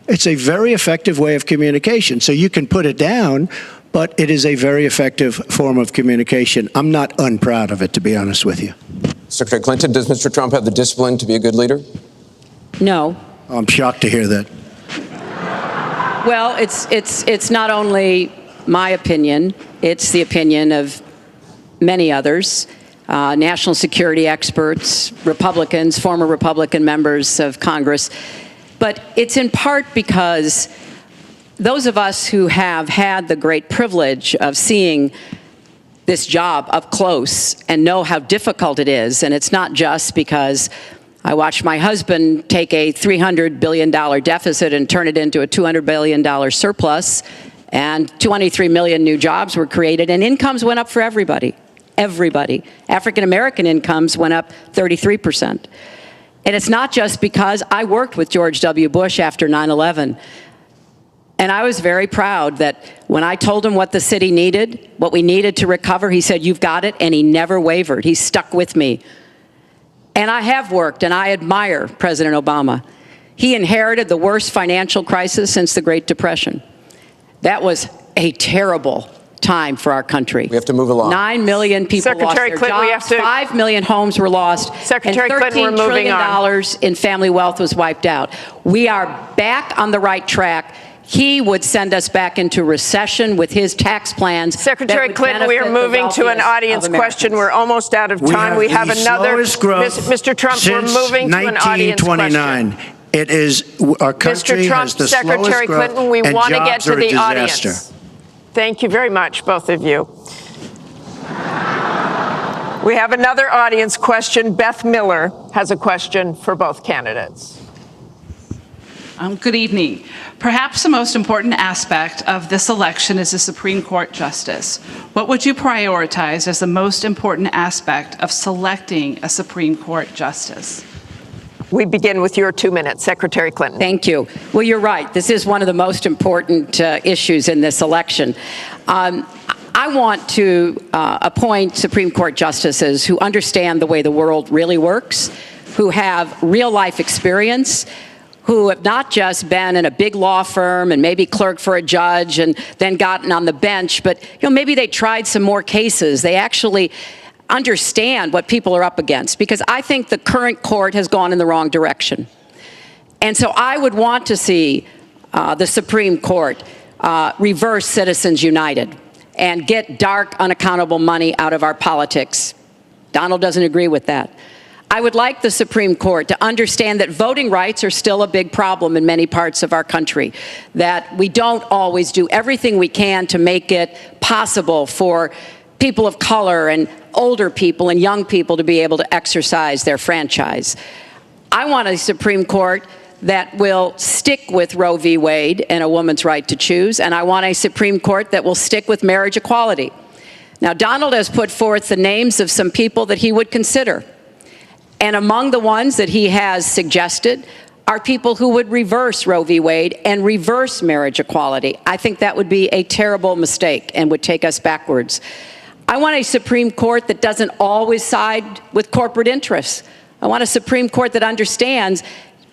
It's a very effective way of communication. So you can put it down, but it is a very effective form of communication. I'm not unproud of it, to be honest with you. Secretary Clinton, does Mr. Trump have the discipline to be a good leader? No. I'm shocked to hear that. Well, it's not only my opinion, it's the opinion of many others, national security experts, Republicans, former Republican members of Congress. But it's in part because those of us who have had the great privilege of seeing this job up close and know how difficult it is, and it's not just because I watched my husband take a $300 billion deficit and turn it into a $200 billion surplus, And 23 million new jobs were created, and incomes went up for everybody. Everybody. African American incomes went up 33%. And it's not just because I worked with George W. Bush after 9/11. And I was very proud that when I told him what the city needed, what we needed to recover, he said, "You've got it," and he never wavered. He stuck with me. And I have worked, and I admire President Obama. He inherited the worst financial crisis since the Great Depression. That was a terrible time for our country. We have to move along. 9 million people lost their jobs, 5 million homes were lost, Secretary and Clinton, we're $13 moving trillion in family wealth was wiped out. We are back on the right track. He would send us back into recession with his tax plans. Secretary Clinton, we are moving to an audience question. We're almost out of time. We have another. Mr. Trump, we're moving to an audience question. It is, our country Mr. Trump, has the Secretary slowest growth, Clinton, we and want to get jobs to are a the disaster. audience. Thank you very much, both of you. We have another audience question. Beth Miller has a question for both candidates. Good evening. Perhaps the most important aspect of this election is the Supreme Court justice. What would you prioritize as the most important aspect of selecting a Supreme Court justice? We begin with your 2 minutes, Secretary Clinton. Thank you. Well, you're right. This is one of the most important issues in this election. I want to appoint Supreme Court justices who understand the way the world really works, who have real-life experience, who have not just been in a big law firm and maybe clerked for a judge and then gotten on the bench, but maybe they tried some more cases. They actually understand what people are up against, because I think the current court has gone in the wrong direction. And so I would want to see the Supreme Court reverse Citizens United and get dark, unaccountable money out of our politics. Donald doesn't agree with that. I would like the Supreme Court to understand that voting rights are still a big problem in many parts of our country, that we don't always do everything we can to make it possible for people of color and older people and young people to be able to exercise their franchise. I want a Supreme Court that will stick with Roe v. Wade and a woman's right to choose, and I want a Supreme Court that will stick with marriage equality. Now, Donald has put forth the names of some people that he would consider, and among the ones that he has suggested are people who would reverse Roe v. Wade and reverse marriage equality. I think that would be a terrible mistake and would take us backwards. I want a Supreme Court that doesn't always side with corporate interests. I want a Supreme Court that understands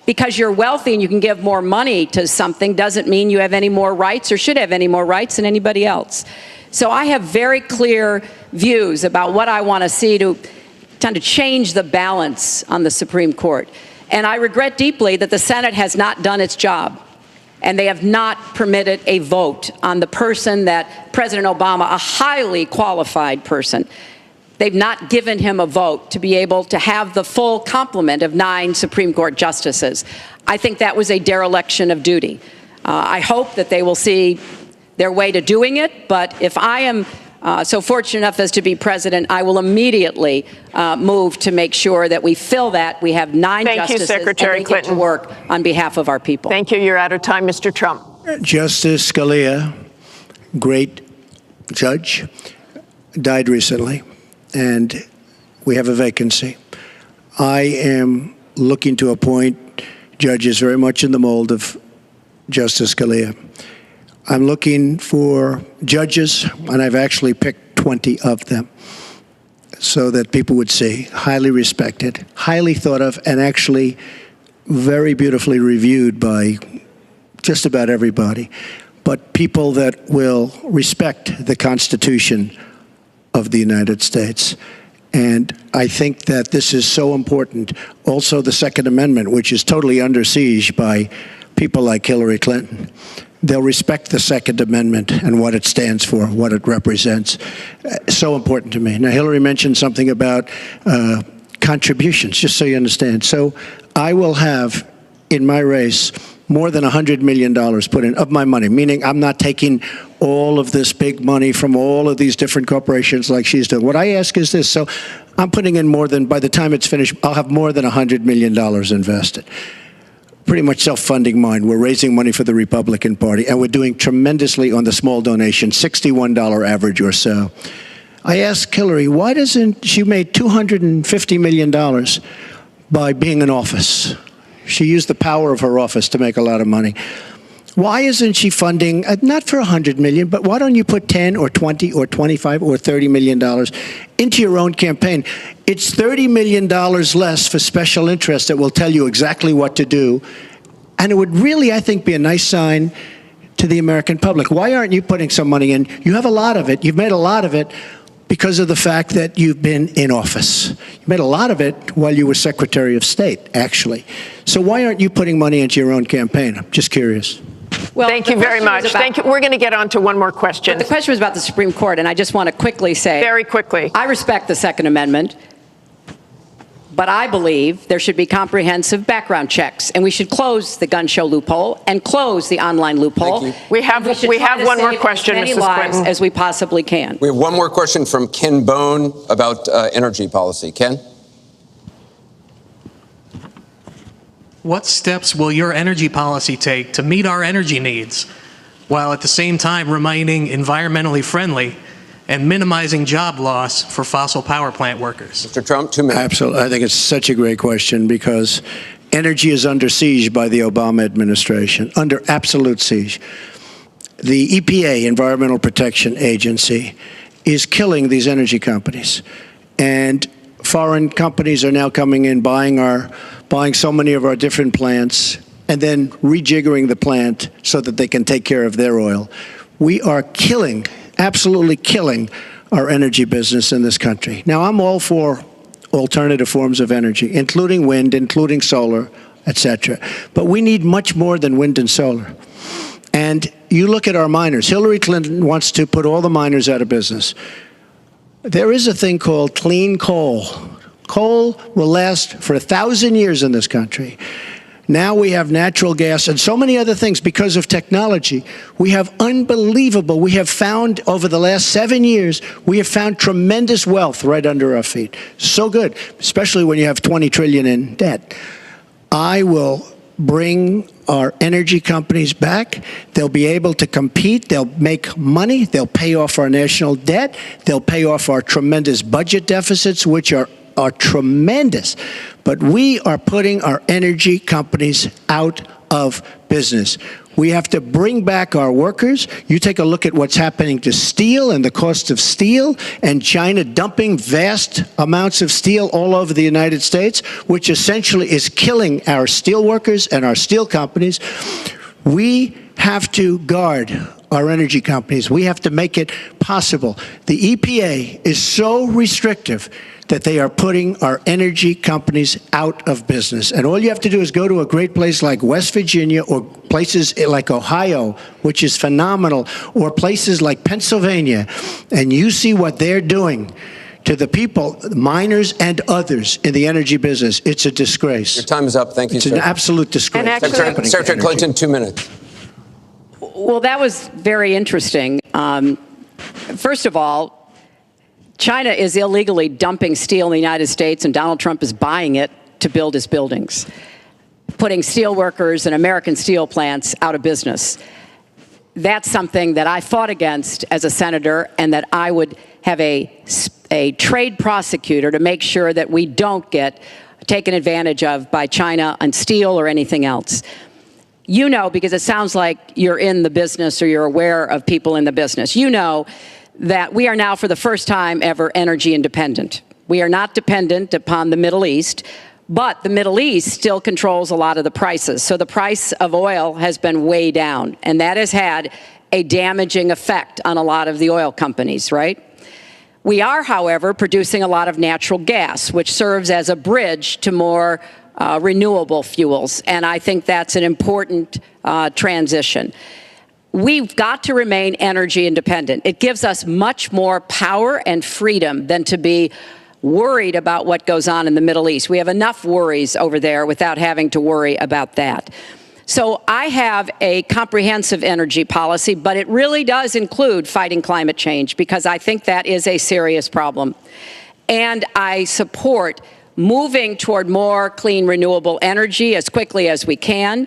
because you're wealthy and you can give more money to something doesn't mean you have any more rights or should have any more rights than anybody else. So I have very clear views about what I want to see to change the balance on the Supreme Court. And I regret deeply that the Senate has not done its job. And they have not permitted a vote on the person that President Obama, a highly qualified person, they've not given him a vote to be able to have the full complement of 9 Supreme Court justices. I think that was a dereliction of duty. I hope that they will see their way to doing it, but if I am so fortunate enough as to be president, I will immediately move to make sure that we fill that. We have 9 justices Secretary and they get to work on behalf of our people. Thank you. You're out of time, Mr. Trump. Justice Scalia, great judge, died recently, and we have a vacancy. I am looking to appoint judges very much in the mold of Justice Scalia. I'm looking for judges, and I've actually picked 20 of them so that people would see, highly respected, highly thought of, and actually very beautifully reviewed by just about everybody, but people that will respect the Constitution of the United States. And I think that this is so important. Also, the Second Amendment, which is totally under siege by people like Hilary Clinton. They'll respect the Second Amendment and what it stands for, what it represents. So important to me. Now, Hillary mentioned something about contributions, just so you understand. So I will have, in my race, more than $100 million put in of my money, meaning I'm not taking all of this big money from all of these different corporations like she's doing. What I ask is this. So I'm putting in more than, by the time it's finished, I'll have more than $100 million invested. pretty much self-funding mine. We're raising money for the Republican Party, and we're doing tremendously on the small donation, $61 average or so. I asked Hilary, why doesn't she made $250 million by being in office? She used the power of her office to make a lot of money. Why isn't she funding, not for $100 million, but why don't you put 10 or 20 or 25 or $30 million into your own campaign? It's $30 million less for special interests that will tell you exactly what to do. And it would really, I think, be a nice sign to the American public. Why aren't you putting some money in? You have a lot of it. You've made a lot of it because of the fact that you've been in office. You made a lot of it while you were Secretary of State, actually. So why aren't you putting money into your own campaign? I'm just curious. Well, thank you very much. Thank you. We're going to get on to one more question. The question was about the Supreme Court, and I just want to quickly say, very quickly, I respect the Second Amendment, but I believe there should be comprehensive background checks, and we should close the gun show loophole and close the online loophole. We have one more question, as many Mrs. lives Clinton. as we possibly can. We have one more question from Ken Bone about energy policy. Ken? What steps will your energy policy take to meet our energy needs, while at the same time remaining environmentally friendly and minimizing job loss for fossil power plant workers? Mr. Trump, 2 minutes. Absolutely. I think it's such a great question because energy is under siege by the Obama administration, under absolute siege. The EPA, Environmental Protection Agency, is killing these energy companies. And foreign companies are now coming in, buying so many of our different plants, and then rejiggering the plant so that they can take care of their oil. We are killing, absolutely killing, our energy business in this country. Now, I'm all for alternative forms of energy, including wind, including solar, etc. But we need much more than wind and solar. And you look at our miners. Hillary Clinton wants to put all the miners out of business. There is a thing called clean coal. Coal will last for 1,000 years in this country. Now we have natural gas and so many other things because of technology. We have unbelievable, we have found over the last 7 years, we have found tremendous wealth right under our feet. So good, especially when you have 20 trillion in debt. I will bring our energy companies back. They'll be able to compete. They'll make money. They'll pay off our national debt. They'll pay off our tremendous budget deficits, which are tremendous. But we are putting our energy companies out of business. We have to bring back our workers. You take a look at what's happening to steel and the cost of steel, and China dumping vast amounts of steel all over the United States, which essentially is killing our steel workers and our steel companies. We have to guard our energy companies. We have to make it possible. The EPA is so restrictive that they are putting our energy companies out of business. And all you have to do is go to a great place like West Virginia or places like Ohio, which is phenomenal, or places like Pennsylvania, and you see what they're doing to the people, miners and others in the energy business. It's a disgrace. Your time is up. Thank you, sir. It's an absolute disgrace. And actually, Secretary Clinton, 2 minutes. Well, that was very interesting. First of all, China is illegally dumping steel in the United States, and Donald Trump is buying it to build his buildings, putting steel workers and American steel plants out of business. That's something that I fought against as a senator, and that I would have a trade prosecutor to make sure that we don't get taken advantage of by China on steel or anything else. You know, because it sounds like you're in the business or you're aware of people in the business. You know that we are now, for the first time ever, energy independent. We are not dependent upon the Middle East, but the Middle East still controls a lot of the prices. So the price of oil has been way down, and that has had a damaging effect on a lot of the oil companies, right? We are, however, producing a lot of natural gas, which serves as a bridge to more renewable fuels, and I think that's an important transition. We've got to remain energy independent. It gives us much more power and freedom than to be worried about what goes on in the Middle East. We have enough worries over there without having to worry about that. So I have a comprehensive energy policy, but it really does include fighting climate change, because I think that is a serious problem. And I support moving toward more clean, renewable energy as quickly as we can,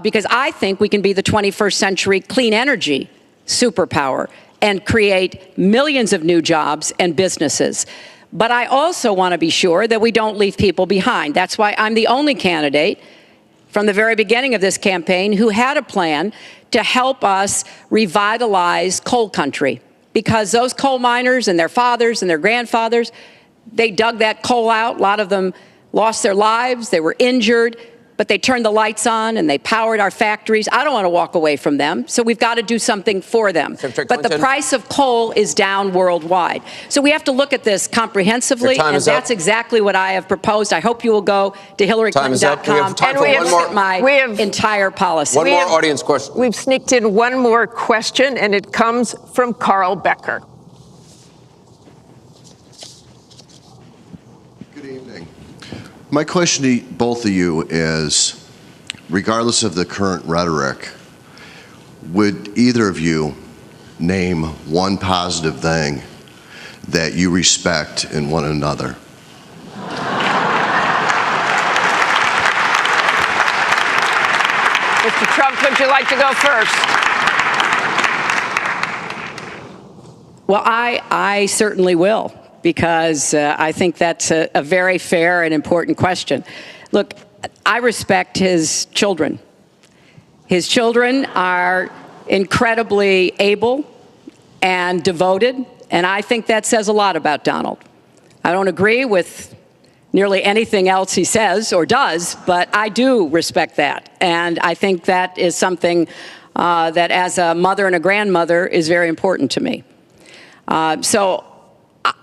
because I think we can be the 21st century clean energy superpower and create millions of new jobs and businesses. But I also want to be sure that we don't leave people behind. That's why I'm the only candidate from the very beginning of this campaign who had a plan to help us revitalize coal country, because those coal miners and their fathers and their grandfathers, they dug that coal out. A lot of them lost their lives, they were injured, but they turned the lights on and they powered our factories. I don't want to walk away from them, so we've got to do something for them. But the price of coal is down worldwide. So we have to look at this comprehensively, and that's exactly what I have proposed. I hope you will go to HillaryClinton.com and look at my entire policy. One more audience question. We've sneaked in one more question, and it comes from Carl Becker. Good evening. My question to both of you is, regardless of the current rhetoric, would either of you name one positive thing that you respect in one another? Mr. Trump, would you like to go first? Well, I certainly will, because I think that's a very fair and important question. Look, I respect his children. His children are incredibly able and devoted, and I think that says a lot about Donald. I don't agree with nearly anything else he says or does, but I do respect that. And I think that is something that, as a mother and a grandmother, is very important to me. So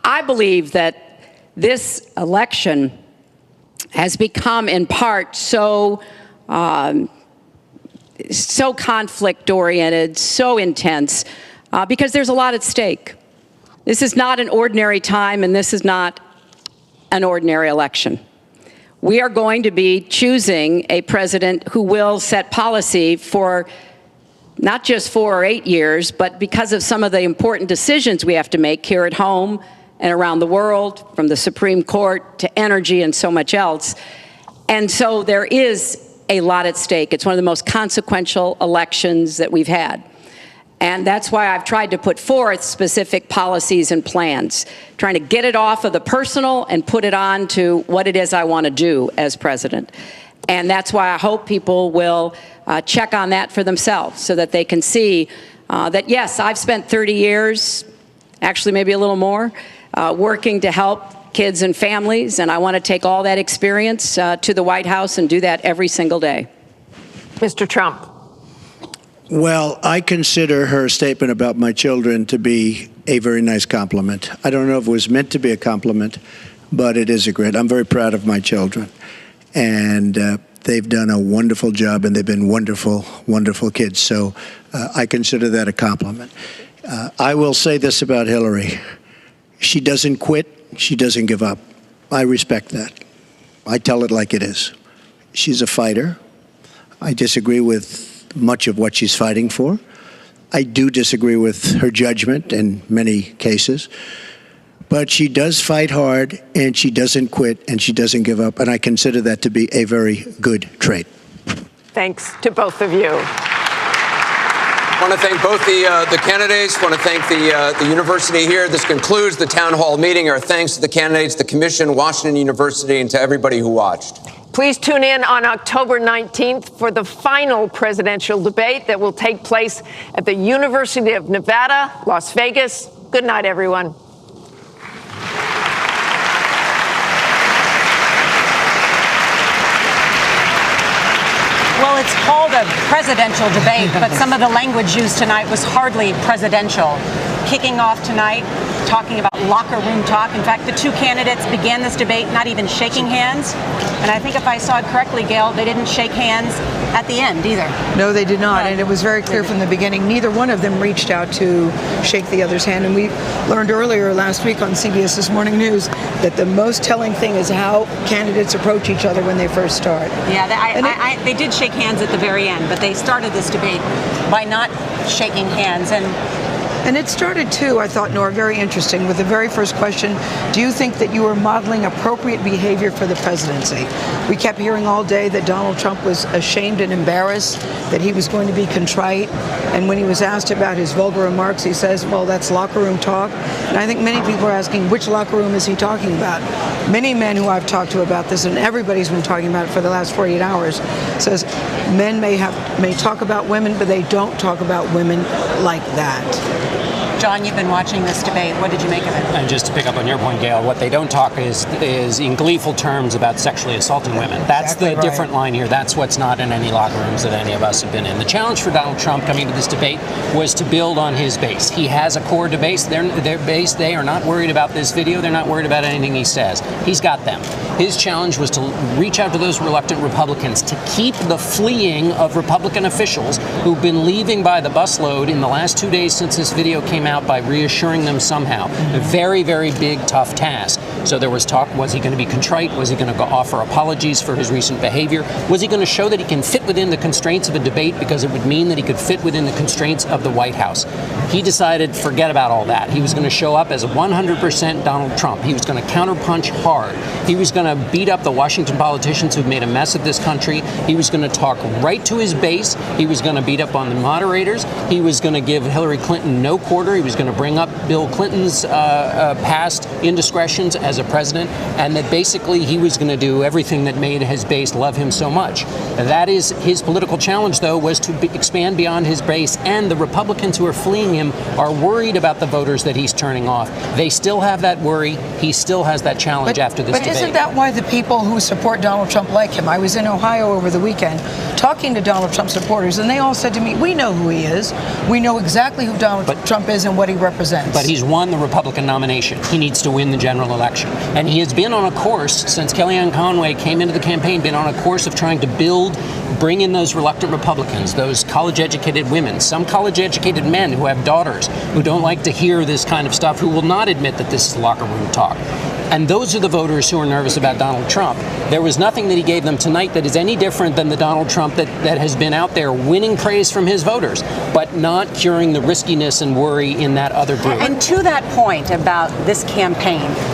I believe that this election has become, in part, so conflict-oriented, so intense, because there's a lot at stake. This is not an ordinary time, and this is not an ordinary election. We are going to be choosing a president who will set policy for not just 4 or 8 years, but because of some of the important decisions we have to make here at home and around the world, from the Supreme Court to energy and so much else. And so there is a lot at stake. It's one of the most consequential elections that we've had. And that's why I've tried to put forth specific policies and plans, trying to get it off of the personal and put it on to what it is I want to do as president. And that's why I hope people will check on that for themselves, so that they can see that, yes, I've spent 30 years, actually maybe a little more, working to help kids and families, and I want to take all that experience to the White House and do that every single day. Mr. Trump. Well, I consider her statement about my children to be a very nice compliment. I don't know if it was meant to be a compliment, but it is a great. I'm very proud of my children. And they've done a wonderful job, and they've been wonderful, wonderful kids. So I consider that a compliment. I will say this about Hillary. She doesn't quit. She doesn't give up. I respect that. I tell it like it is. She's a fighter. I disagree with much of what she's fighting for. I do disagree with her judgment in many cases. But she does fight hard, and she doesn't quit, and she doesn't give up. And I consider that to be a very good trait. Thanks to both of you. I want to thank both the candidates. I want to thank the university here. This concludes the town hall meeting. Our thanks to the candidates, the commission, Washington University, and to everybody who watched. Please tune in on October 19th for the final presidential debate that will take place at the University of Nevada, Las Vegas. Good night, everyone. Well, it's called a presidential debate, but some of the language used tonight was hardly presidential. Kicking off tonight, talking about locker room talk. In fact, the two candidates began this debate not even shaking hands. And I think if I saw it correctly, Gail, they didn't shake hands at the end either. No, they did not. And it was very clear from the beginning, neither one of them reached out to shake the other's hand. And we learned earlier last week on CBS This Morning News that the most telling thing is how candidates approach each other when they first start. Yeah, they did shake hands at the very end, but they started this debate by not shaking hands. And And it started too, I thought, Nora, very interesting, with the very first question, do you think that you are modeling appropriate behavior for the presidency? We kept hearing all day that Donald Trump was ashamed and embarrassed, that he was going to be contrite. And when he was asked about his vulgar remarks, he says, well, that's locker room talk. And I think many people are asking, which locker room is he talking about? Many men who I've talked to about this, and everybody's been talking about it for the last 48 hours, says men may talk about women, but they don't talk about women like that. John, you've been watching this debate. What did you make of it? And just to pick up on your point, Gail, what they don't talk is in gleeful terms about sexually assaulting women. That's exactly the different line here. That's what's not in any locker rooms that any of us have been in. The challenge for Donald Trump coming to this debate was to build on his base. He has a core base. Their base, they are not worried about this video. They're not worried about anything he says. He's got them. His challenge was to reach out to those reluctant Republicans to keep the fleeing of Republican officials who've been leaving by the busload in the last 2 days since this video came out by reassuring them somehow. A very, very big, tough task. So there was talk, was he going to be contrite? Was he going to offer apologies for his recent behavior? Was he going to show that he can fit within the constraints of a debate because it would mean that he could fit within the constraints of the White House? He decided, forget about all that. He was going to show up as 100% Donald Trump. He was going to counterpunch hard. He was going to beat up the Washington politicians who've made a mess of this country. He was going to talk right to his base. He was going to beat up on the moderators. He was going to give Hillary Clinton no quarter. He was going to bring up Bill Clinton's past indiscretions as a president, and that basically he was going to do everything that made his base love him so much. That is his political challenge, though, was to expand beyond his base, and the Republicans who are fleeing him are worried about the voters that he's turning off. They still have that worry. He still has that challenge after this debate. But isn't that why the people who support Donald Trump like him? I was in Ohio over the weekend talking to Donald Trump supporters, and they all said to me, we know who he is. We know exactly who Donald Trump is and what he represents. But he's won the Republican nomination. He needs to win the general election. And he has been on a course since Kellyanne Conway came into the campaign, been on a course of trying to bring in those reluctant Republicans, those college-educated women, some college-educated men who have daughters who don't like to hear this kind of stuff, who will not admit that this is locker room talk. And those are the voters who are nervous about Donald Trump. There was nothing that he gave them tonight that is any different than the Donald Trump that has been out there winning praise from his voters, but not curing the riskiness and worry in that other group. And to that point about this campaign,